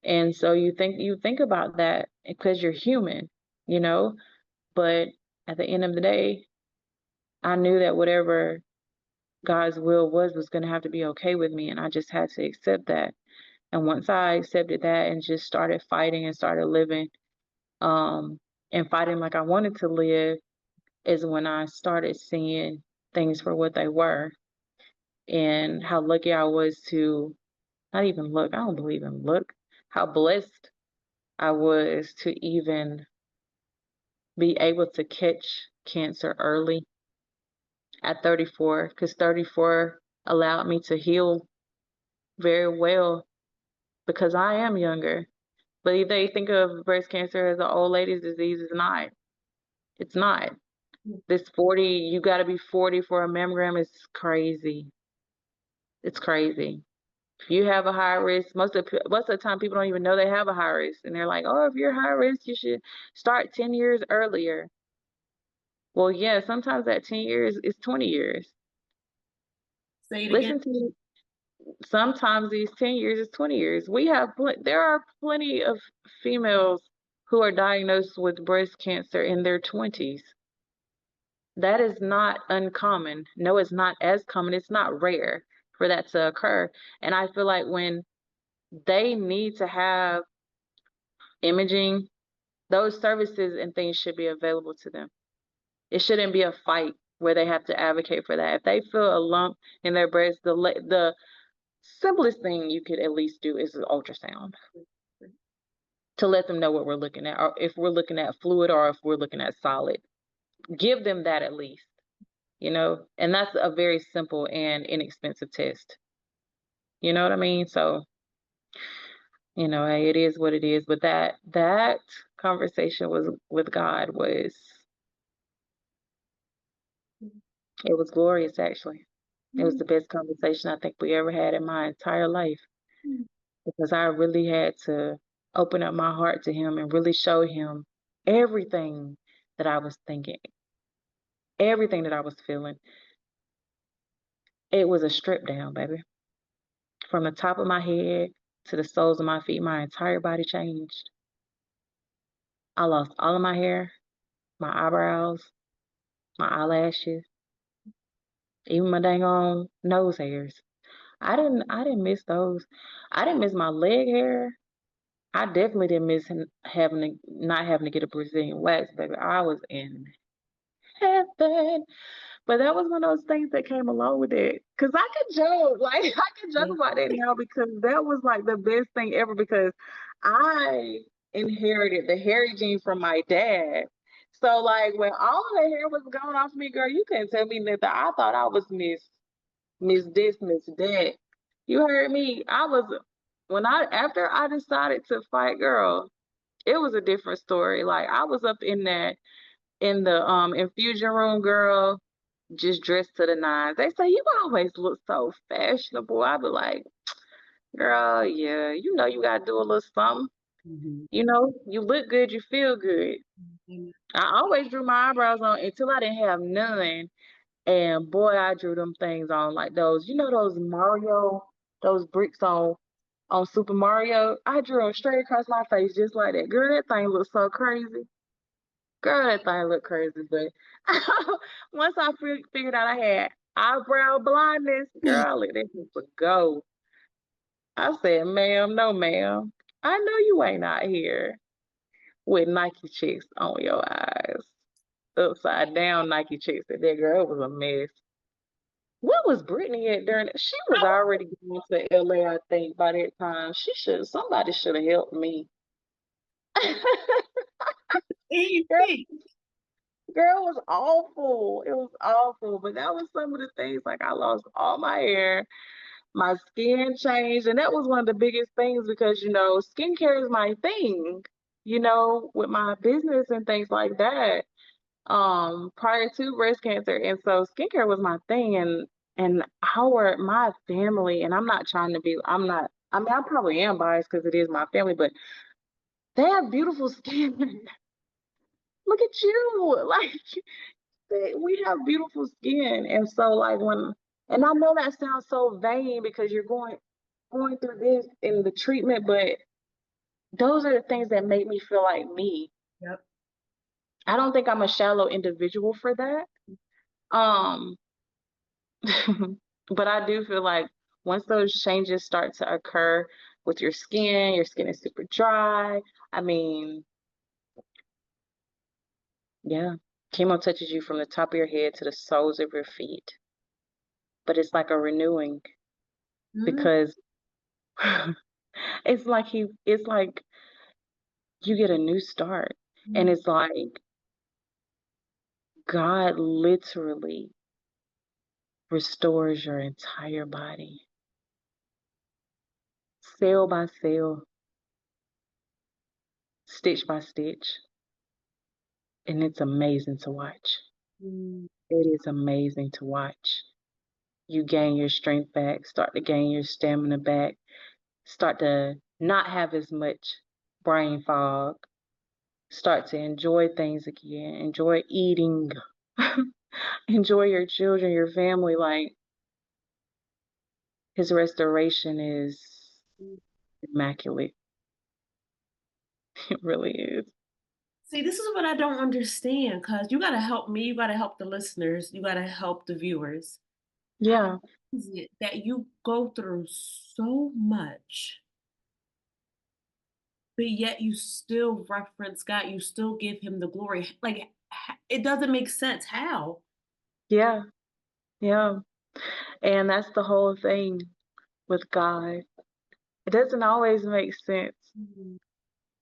B: And so you think about that because you're human, you know, but at the end of the day, I knew that whatever God's will was going to have to be okay with me. And I just had to accept that. And once I accepted that and just started fighting and started living, and fighting like I wanted to live, is when I started seeing things for what they were and how lucky I was to not even look. I don't believe in look. How blessed I was to even be able to catch cancer early at 34, because 34 allowed me to heal very well because I am younger. But if they think of breast cancer as an old lady's disease, it's not. It's not. This 40, you got to be 40 for a mammogram is crazy. It's crazy. If you have a high risk, most of the time people don't even know they have a high risk. And they're like, oh, if you're high risk, you should start 10 years earlier. Well, yeah, sometimes that 10 years is 20 years.
A: Say it
B: Listen
A: again.
B: to me. Sometimes these 10 years is 20 years. There are plenty of females who are diagnosed with breast cancer in their 20s. That is not uncommon. No, it's not as common. It's not rare for that to occur. And I feel like when they need to have imaging, those services and things should be available to them. It shouldn't be a fight where they have to advocate for that. If they feel a lump in their breast, the simplest thing you could at least do is an ultrasound to let them know what we're looking at, or if we're looking at fluid or if we're looking at solid. Give them that at least, and that's a very simple and inexpensive test. You know what I mean? So, hey, it is what it is. But that conversation with God it was glorious, actually. It was the best conversation I think we ever had in my entire life, because I really had to open up my heart to him and really show him everything that I was thinking, everything that I was feeling. It was a strip down, baby. From the top of my head to the soles of my feet, my entire body changed. I lost all of my hair, my eyebrows, my eyelashes, even my dang on nose hairs. I didn't miss those. I didn't miss my leg hair. I definitely didn't miss not having to get a Brazilian wax, baby. I was in heaven. But that was one of those things that came along with it. Cause I could joke, like I could joke about that now because that was like the best thing ever, because I inherited the hairy gene from my dad. So like when all the hair was gone off me, girl, you couldn't tell me nothing. I thought I was Miss this, Miss that. You heard me. After I decided to fight, girl, it was a different story. Like I was up in the infusion room, girl, just dressed to the nines. They say you always look so fashionable. I be like, girl, yeah, you gotta do a little something. You know, you look good, you feel good. I always drew my eyebrows on until I didn't have none. And boy, I drew them things on like those, you know, those Mario, those bricks on Super Mario. I drew them straight across my face just like that. Girl, that thing looks so crazy. Girl, that thing looked crazy. But once I figured out I had eyebrow blindness, girl, I let that people go. I said, ma'am, no, ma'am. I know you ain't out here with Nike checks on your eyes. Upside down Nike checks. That girl was a mess. What was Brittany at during that? She was already going to LA, I think, by that time. Somebody should have helped me. Girl, it was awful. It was awful. But that was some of the things, like I lost all my hair, my skin changed, and that was one of the biggest things because, you know, skincare is my thing, you know, with my business and things like that. Prior to breast cancer. And so skincare was my thing and my family, and I'm not trying to be, I'm not, I mean, I probably am biased because it is my family, but they have beautiful skin. Look at you. Like we have beautiful skin. And so like and I know that sounds so vain because you're going through this in the treatment, but those are the things that make me feel like me.
A: Yep.
B: I don't think I'm a shallow individual for that. Um, but I do feel like once those changes start to occur with your skin is super dry. I mean, yeah, chemo touches you from the top of your head to the soles of your feet. But it's like a renewing because it's like you get a new start. And it's like God literally restores your entire body, cell by cell, stitch by stitch. And it's amazing to watch. It is amazing to watch. You gain your strength back, start to gain your stamina back, start to not have as much brain fog, start to enjoy things again, enjoy eating, enjoy your children, your family. Like, his restoration is immaculate. It really is.
A: See, this is what I don't understand because you got to help me, you got to help the listeners, you got to help the viewers.
B: Yeah.
A: How is it that you go through so much, but yet you still reference God, you still give him the glory? Like, it doesn't make sense. How?
B: Yeah. Yeah. And that's the whole thing with God. It doesn't always make sense.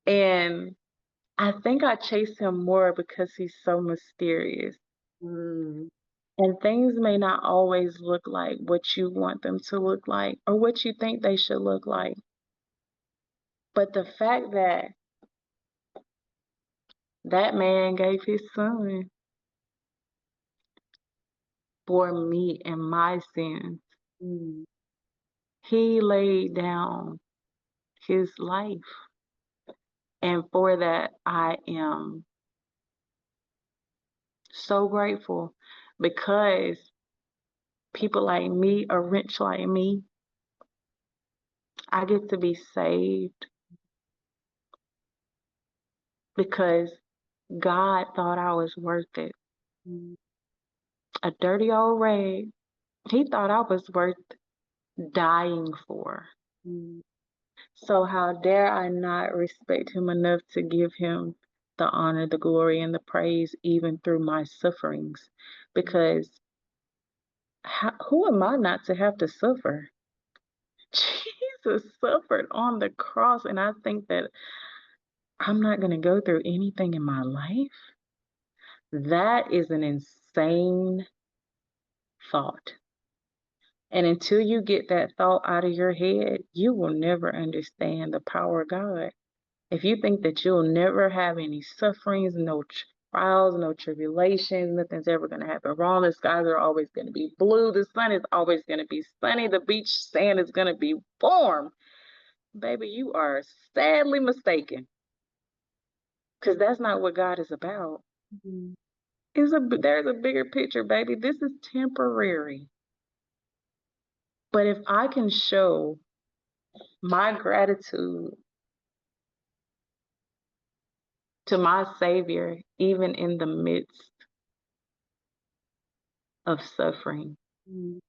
B: And I think I chase him more because he's so mysterious. And things may not always look like what you want them to look like or what you think they should look like. But the fact that that man gave his son for me and my sins, he laid down his life. And for that, I am so grateful because people like me, a wrench like me, I get to be saved because God thought I was worth it. A dirty old rag, he thought I was worth dying for. So how dare I not respect him enough to give him the honor, the glory, and the praise even through my sufferings? Because who am I not to have to suffer? Jesus suffered on the cross, and I think that I'm not going to go through anything in my life. That is an insane thought. And until you get that thought out of your head, you will never understand the power of God. If you think that you'll never have any sufferings, no trials, no tribulations, nothing's ever going to happen wrong, the skies are always going to be blue, the sun is always going to be sunny, the beach sand is going to be warm, baby, you are sadly mistaken. Because that's not what God is about.
A: Mhm.
B: There's a bigger picture, baby. This is temporary. But if I can show my gratitude to my Savior, even in the midst of suffering,
A: Mhm.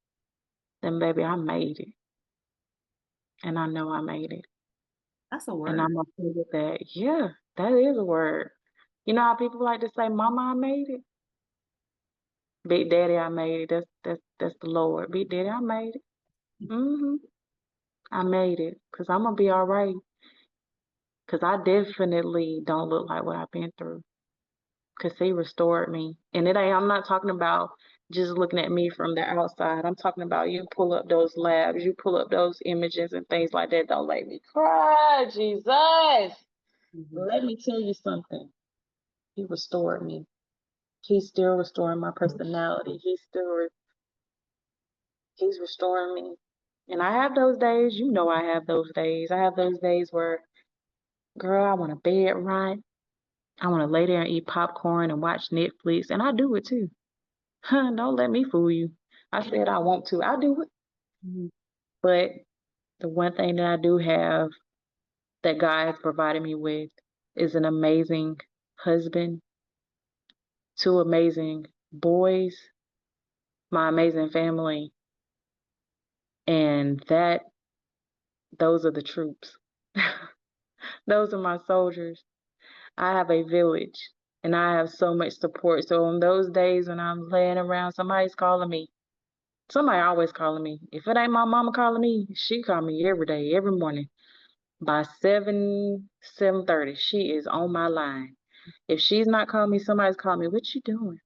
B: then baby, I made it. And I know I made it.
A: That's a
B: And
A: word.
B: I'm okay with that. Yeah, that is a word. You know how people like to say, Mama, I made it? Big Daddy, I made it. That's the Lord. Big Daddy, I made it. Mm-hmm. I made it. Because I'm going to be all right. Because I definitely don't look like what I've been through. Because he restored me. And I'm not talking about just looking at me from the outside. I'm talking about you pull up those labs, you pull up those images and things like that. Don't make me cry, Jesus.
A: Mhm.
B: Let me tell you something. He restored me. He's still restoring my personality. He's restoring me. And I have those days. You know I have those days. I have those days where, girl, I want a bed right. I want to lay there and eat popcorn and watch Netflix. And I do it too. Don't let me fool you. I said I want to. I do it.
A: Mhm.
B: But the one thing that I do have that God has provided me with is an amazing husband, two amazing boys, my amazing family. And those are the troops. Those are my soldiers. I have a village and I have so much support. So on those days when I'm laying around, somebody's calling me. Somebody always calling me. If it ain't my mama calling me, she call me every day, every morning. By 7:30, she is on my line. If she's not calling me, somebody's calling me. What you doing?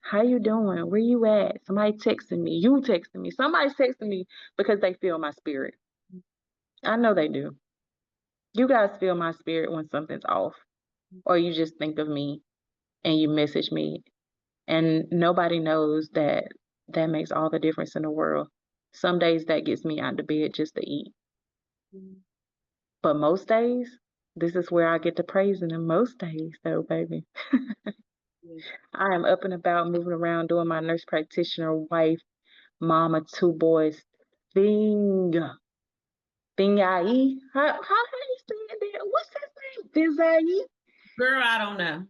B: How you doing? Where you at? Somebody texting me. You texting me. Somebody's texting me because they feel my spirit. I know they do. You guys feel my spirit when something's off, or you just think of me and you message me, and nobody knows that makes all the difference in the world. Some days that gets me out of bed just to eat.
A: Mhm.
B: But most days, this is where I get to praising him. Most days, though, baby.
A: Yeah.
B: I am up and about, moving around, doing my nurse practitioner, wife, mama, two boys thing. Thingai. How you saying that? What's his name? Thingai?
A: Girl, I don't know.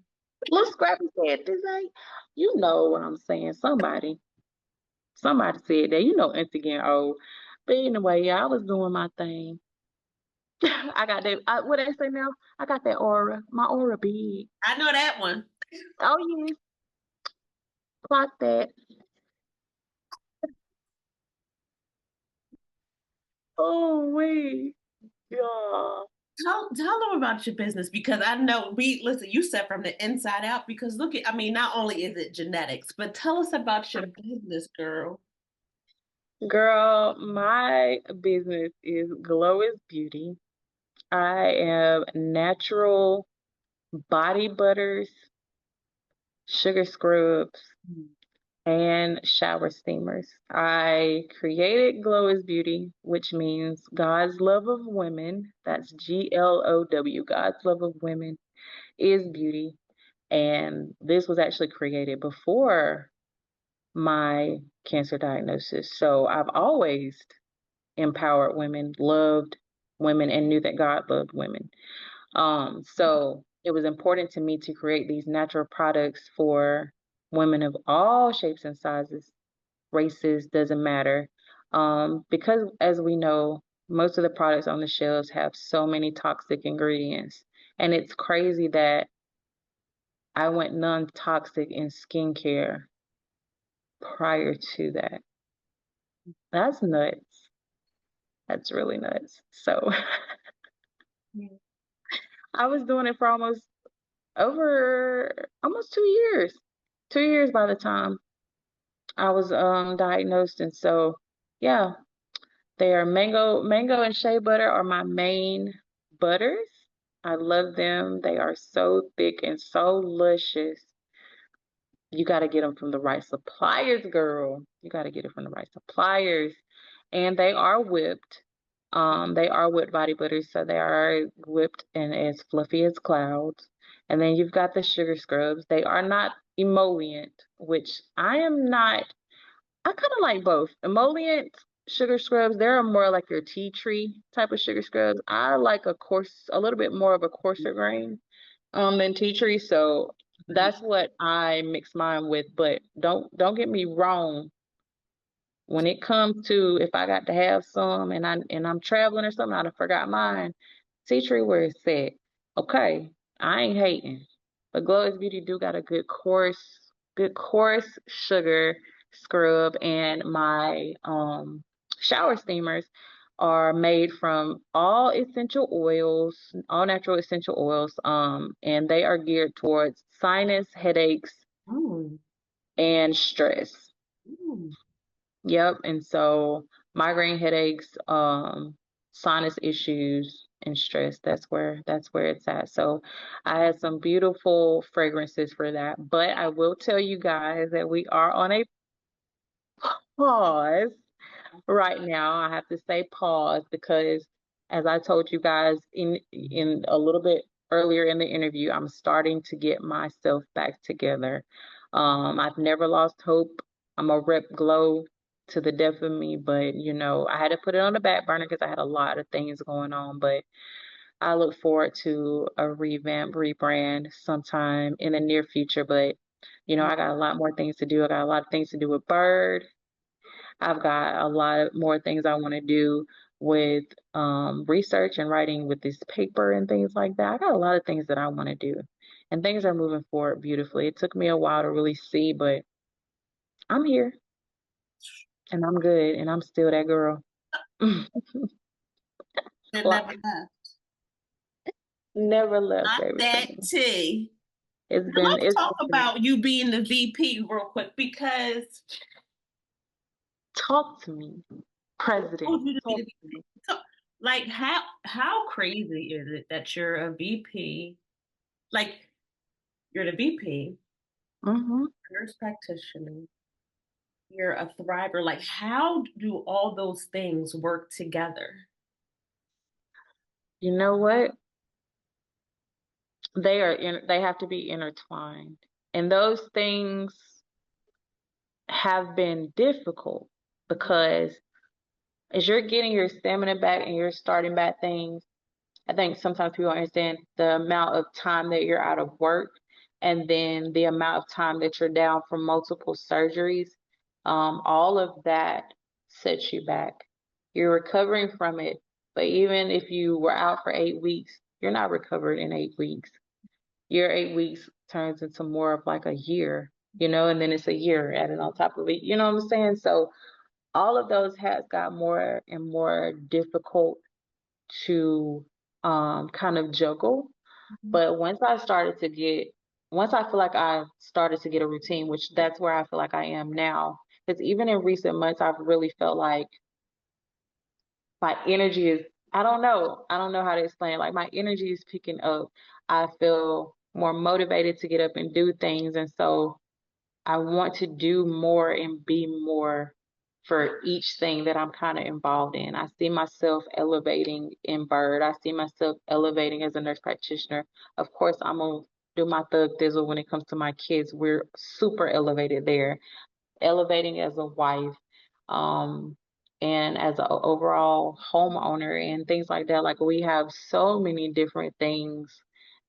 B: Little Scrappy said Thingai. You know what I'm saying. Somebody said that. You know Auntie getting old. But anyway, yeah, I was doing my thing. I got that. What they say now? I got that aura. My aura big.
A: I know that one.
B: Oh yeah, clock that. Oh wait, yeah.
A: Tell them about your business because I know listen, you said from the inside out because look at, I mean, not only is it genetics, but tell us about your business, girl.
B: Girl, my business is Glow is Beauty. I am natural body butters, sugar scrubs,
A: Mhm.
B: and shower steamers. I created Glow is Beauty, which means God's love of women. That's GLOW. God's love of women is beauty. And this was actually created before my cancer diagnosis. So I've always empowered women, loved women, and knew that God loved women. So it was important to me to create these natural products for women of all shapes and sizes, races, doesn't matter. Because as we know, most of the products on the shelves have so many toxic ingredients. And it's crazy that I went non-toxic in skincare prior to that. That's nuts. That's really nuts. So
A: Mhm.
B: I was doing it for almost 2 years. 2 years by the time I was diagnosed. And so yeah, they are mango and shea butter are my main butters. I love them. They are so thick and so luscious. You got to get them from the right suppliers, girl. You got to get it from the right suppliers. And they are whipped. They are whipped body butters, so they are whipped and as fluffy as clouds. And then you've got the sugar scrubs. They are not emollient, which I am not. I kind of like both. Emollient sugar scrubs, they're more like your tea tree type of sugar scrubs. I like a little bit more of a coarser grain than tea tree, so that's what I mix mine with. But don't get me wrong. When it comes to if I got to have some and I'm traveling or something, I forgot mine. Tea tree where it's at. Okay, I ain't hating. But Glow is Beauty do got a good coarse sugar scrub, and my shower steamers are made from all natural essential oils, and they are geared towards sinus, headaches, and stress. Yep. And so migraine headaches, sinus issues, and stress, that's where it's at. So I had some beautiful fragrances for that. But I will tell you guys that we are on a pause right now. I have to say pause because, as I told you guys in a little bit earlier in the interview, I'm starting to get myself back together. I've never lost hope. I'm a rep Glow to the death of me, but I had to put it on the back burner because I had a lot of things going on. But I look forward to a rebrand sometime in the near future. But I got a lot more things to do. I got a lot of things to do with Byrd. I've got a lot more things I want to do with research and writing with this paper and things like that. I got a lot of things that I want to do, and things are moving forward beautifully. It took me a while to really see, but I'm here and I'm good and I'm still that girl.
A: It never left.
B: Never left,
A: Not
B: baby.
A: that tea.
B: Let's
A: talk about you being the VP real quick, because
B: talk to me, President.
A: So, like, how crazy is it that you're a VP? Like, you're the VP, nurse practitioner, you're a thriver. Like, how do all those things work together?
B: You know what? They have to be intertwined, and those things have been difficult because as you're getting your stamina back and you're starting back things, I think sometimes people don't understand the amount of time that you're out of work and then the amount of time that you're down from multiple surgeries. All of that sets you back. You're recovering from it, but even if you were out for 8 weeks, you're not recovered in 8 weeks. Your 8 weeks turns into more of like a year, and then it's a year added on top of it. You know what I'm saying? So all of those has got more and more difficult to kind of juggle. But once I feel like I started to get a routine, which that's where I feel like I am now. Because even in recent months, I've really felt like my energy is, I don't know how to explain it. Like my energy is picking up. I feel more motivated to get up and do things. And so I want to do more and be more for each thing that I'm kind of involved in. I see myself elevating in Byrd. I see myself elevating as a nurse practitioner. Of course, I'm going to do my thug thizzle when it comes to my kids. We're super elevated there. Elevating as a wife, and as an overall homeowner and things like that. Like we have so many different things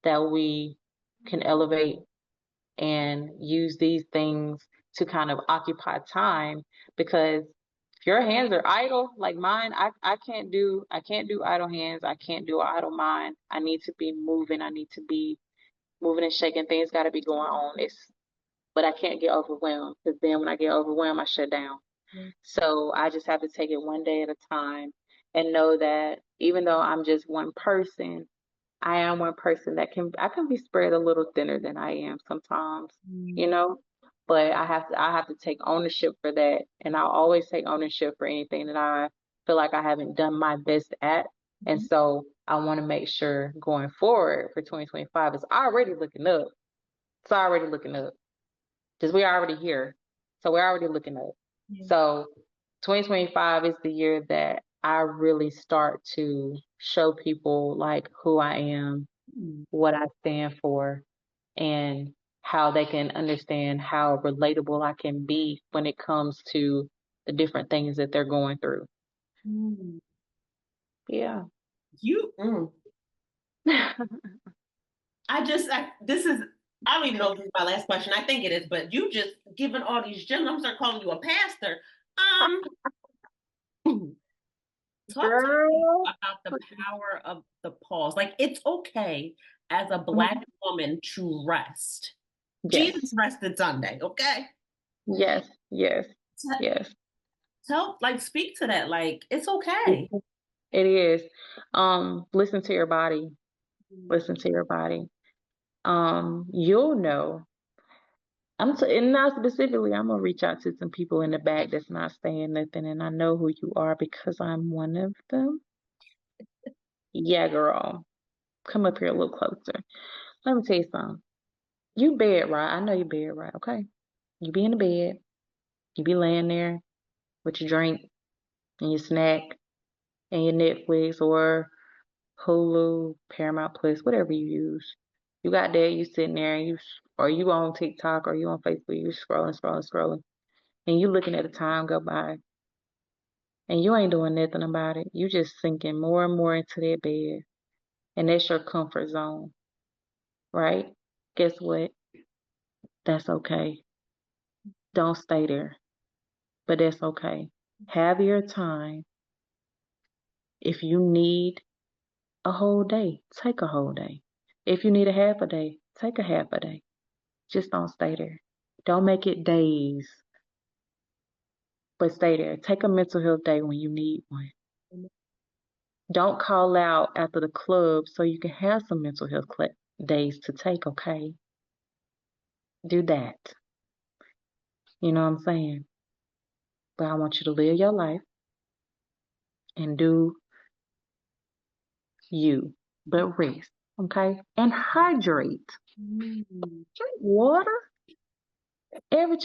B: that we can elevate and use these things to kind of occupy time, because if your hands are idle like mine, I can't do idle hands. I can't do idle mind. I need to be moving. I need to be moving and shaking. Things got to be going on. But I can't get overwhelmed, because then when I get overwhelmed, I shut down. So I just have to take it one day at a time and know that even though I'm just one person, I am one person that I can be spread a little thinner than I am sometimes, but I have to take ownership for that. And I'll always take ownership for anything that I feel like I haven't done my best at. And so I want to make sure going forward for 2025 it's already looking up. It's already looking up because we're already here. So we're already looking up. So 2025 is the year that I really start to show people like who I am, what I stand for, and how they can understand how relatable I can be when it comes to the different things that they're going through. Yeah.
A: I don't even know if this is my last question. I think it is, but you just given all these gems. I'm gonna start calling you a pastor. Talk to me about the power of the pause. Like, it's okay as a Black woman to rest.
B: Yes.
A: Jesus rested Sunday, okay?
B: Yes.
A: Speak to that. Like, it's okay.
B: It is. Listen to your body. Listen to your body. You'll know. And not specifically, I'm gonna reach out to some people in the back that's not saying nothing, and I know who you are because I'm one of them. Yeah, girl. Come up here a little closer. Let me tell you something. You bed right. I know you bed right, okay? You be in the bed. You be laying there with your drink and your snack and your Netflix or Hulu, Paramount Plus, whatever you use. You got that, you sitting there and or you on TikTok or you on Facebook, you scrolling. And you looking at the time go by and you ain't doing nothing about it. You just sinking more and more into that bed. And that's your comfort zone, right? Guess what? That's okay. Don't stay there, but that's okay. Have your time. If you need a whole day, take a whole day. If you need a half a day, take a half a day. Just don't stay there. Don't make it days, but stay there. Take a mental health day when you need one. Don't call out after the club so you can have some mental health days to take, okay? Do that. You know what I'm saying? But I want you to live your life and do you, but rest, okay? And hydrate. Drink water. Every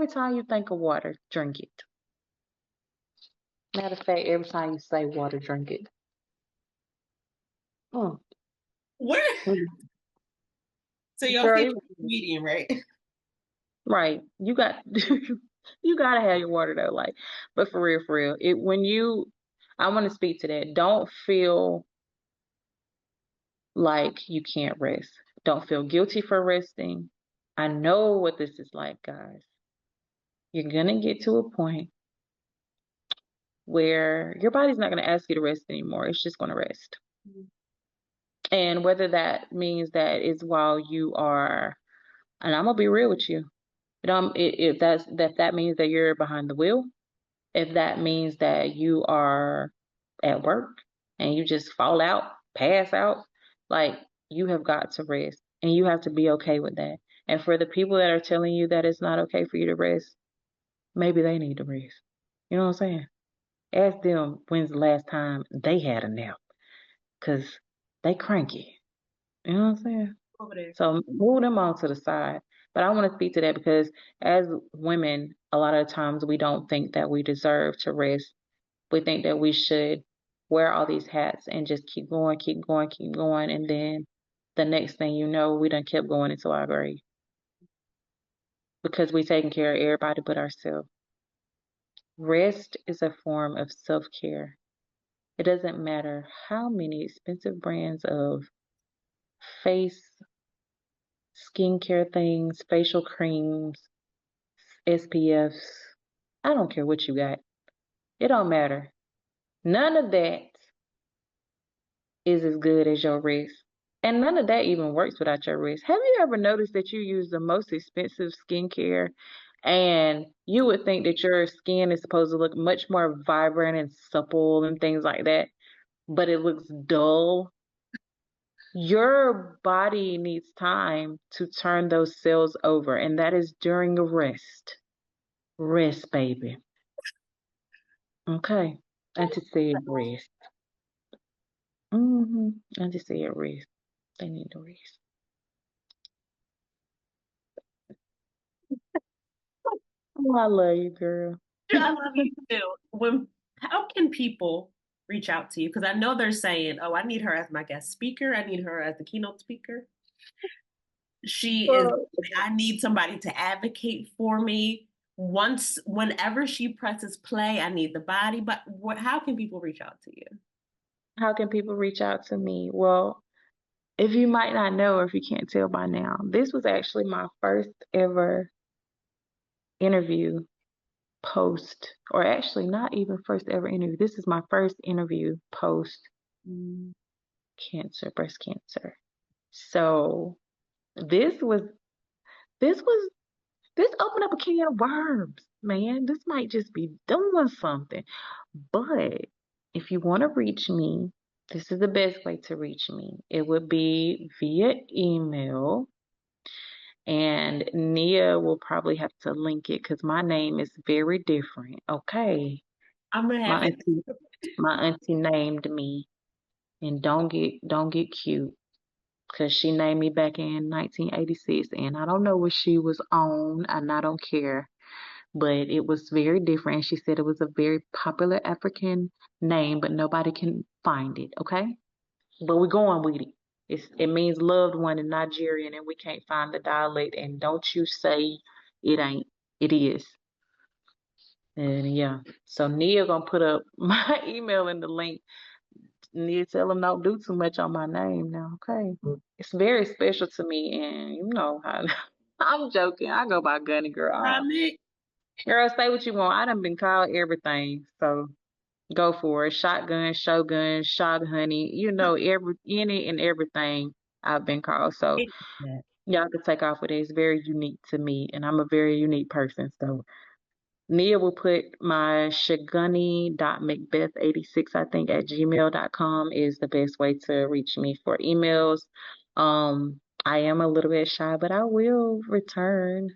B: time you think of water, drink it. Matter of fact, every time you say water, drink it.
A: Where? So y'all see the medium, right?
B: Right. You gotta have your water though. Like, but for real, I want to speak to that. Don't feel like you can't rest. Don't feel guilty for resting. I know what this is like, guys. You're gonna get to a point where your body's not gonna ask you to rest anymore. It's just gonna rest. And whether that means that is while you are, and I'm gonna be real with you, if that means that you're behind the wheel, if that means that you are at work and you just fall out, pass out, like you have got to rest and you have to be okay with that. And for the people that are telling you that it's not okay for you to rest, maybe they need to rest. You know what I'm saying? Ask them when's the last time they had a nap, because they cranky. You know what I'm saying?
A: Over there.
B: So move them on to the side. But I want to speak to that because as women, a lot of times we don't think that we deserve to rest. We think that we should wear all these hats and just keep going. And then the next thing you know, we done kept going into our grave because we taking care of everybody but ourselves. Rest is a form of self-care. It doesn't matter how many expensive brands of face skincare things, facial creams, SPFs. I don't care what you got. It don't matter. None of that is as good as your rest. And none of that even works without your rest. Have you ever noticed that you use the most expensive skincare and you would think that your skin is supposed to look much more vibrant and supple and things like that, but it looks dull? Your body needs time to turn those cells over, and that is during a rest. Rest, baby. Okay. I just said rest. I just said rest. They need to rest. Oh, I love you, girl.
A: I love you too. how can people reach out to you? Because I know they're saying, oh, I need her as my guest speaker. I need her as the keynote speaker. I need somebody to advocate for me. Whenever she presses play, I need the body. But how can people reach out to you?
B: How can people reach out to me? Well, if you might not know, or if you can't tell by now, this was actually my first ever interview post, or actually not even first ever interview. This is my first interview post breast cancer. So this opened up a can of worms, man. This might just be doing something. But if you want to reach me, this is the best way to reach me. It would be via email. And Nia will probably have to link it because my name is very different. Okay.
A: I'm gonna have
B: my auntie named me, and don't get cute, because she named me back in 1986, and I don't know what she was on, and I don't care, but it was very different. And she said it was a very popular African name, but nobody can find it. Okay, but we're going with it. It means loved one in Nigerian, and we can't find the dialect. And don't you say it ain't. It is. And yeah, so Nia gonna put up my email in the link. Nia, tell them don't do too much on my name now, okay? It's very special to me, and you know how I'm joking. I go by Gunny, girl. Girl, say what you want. I done been called everything, so go for it. Shotgun, Shogun, Shogunny, you know, any and everything I've been called. So y'all can take off with it. It's very unique to me, and I'm a very unique person. So Nia will put my Shogunny.McBeth-86, I think, at gmail.com is the best way to reach me for emails. I am a little bit shy, but I will return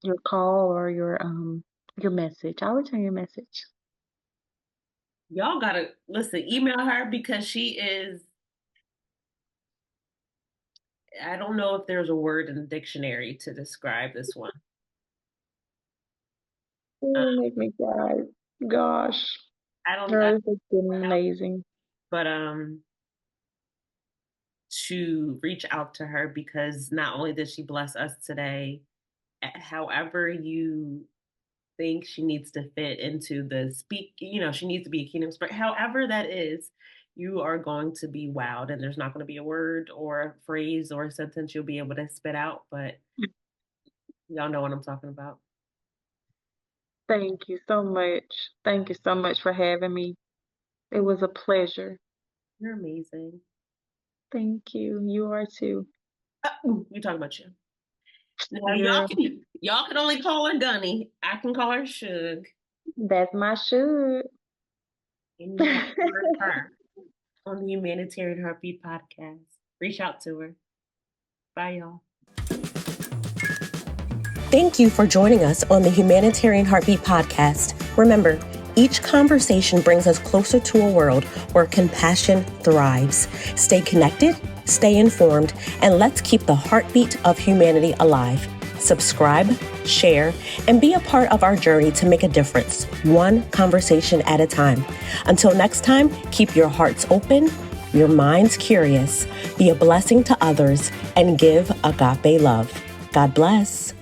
B: your call or your message. I'll return your message.
A: Y'all gotta listen, email her, because she is, I don't know if there's a word in the dictionary to describe this one.
B: Make me cry. Gosh. This has been amazing.
A: But to reach out to her, because not only did she bless us today, however you think she needs to fit into the she needs to be a keynote speaker. However that is, you are going to be wowed, and there's not going to be a word or a phrase or a sentence you'll be able to spit out, but y'all know what I'm talking about.
B: Thank you so much. Thank you so much for having me. It was a pleasure.
A: You're amazing.
B: Thank you. You are too.
A: We talking about you. Now, y'all can only call her Gunny. I can call her Shug.
B: That's my Shug.
A: And you can hear her on the Humanitarian Heartbeat Podcast. Reach out to her. Bye, y'all.
C: Thank you for joining us on the Humanitarian Heartbeat Podcast. Remember, each conversation brings us closer to a world where compassion thrives. Stay connected, stay informed, and let's keep the heartbeat of humanity alive. Subscribe, share, and be a part of our journey to make a difference, one conversation at a time. Until next time, keep your hearts open, your minds curious, be a blessing to others, and give agape love. God bless.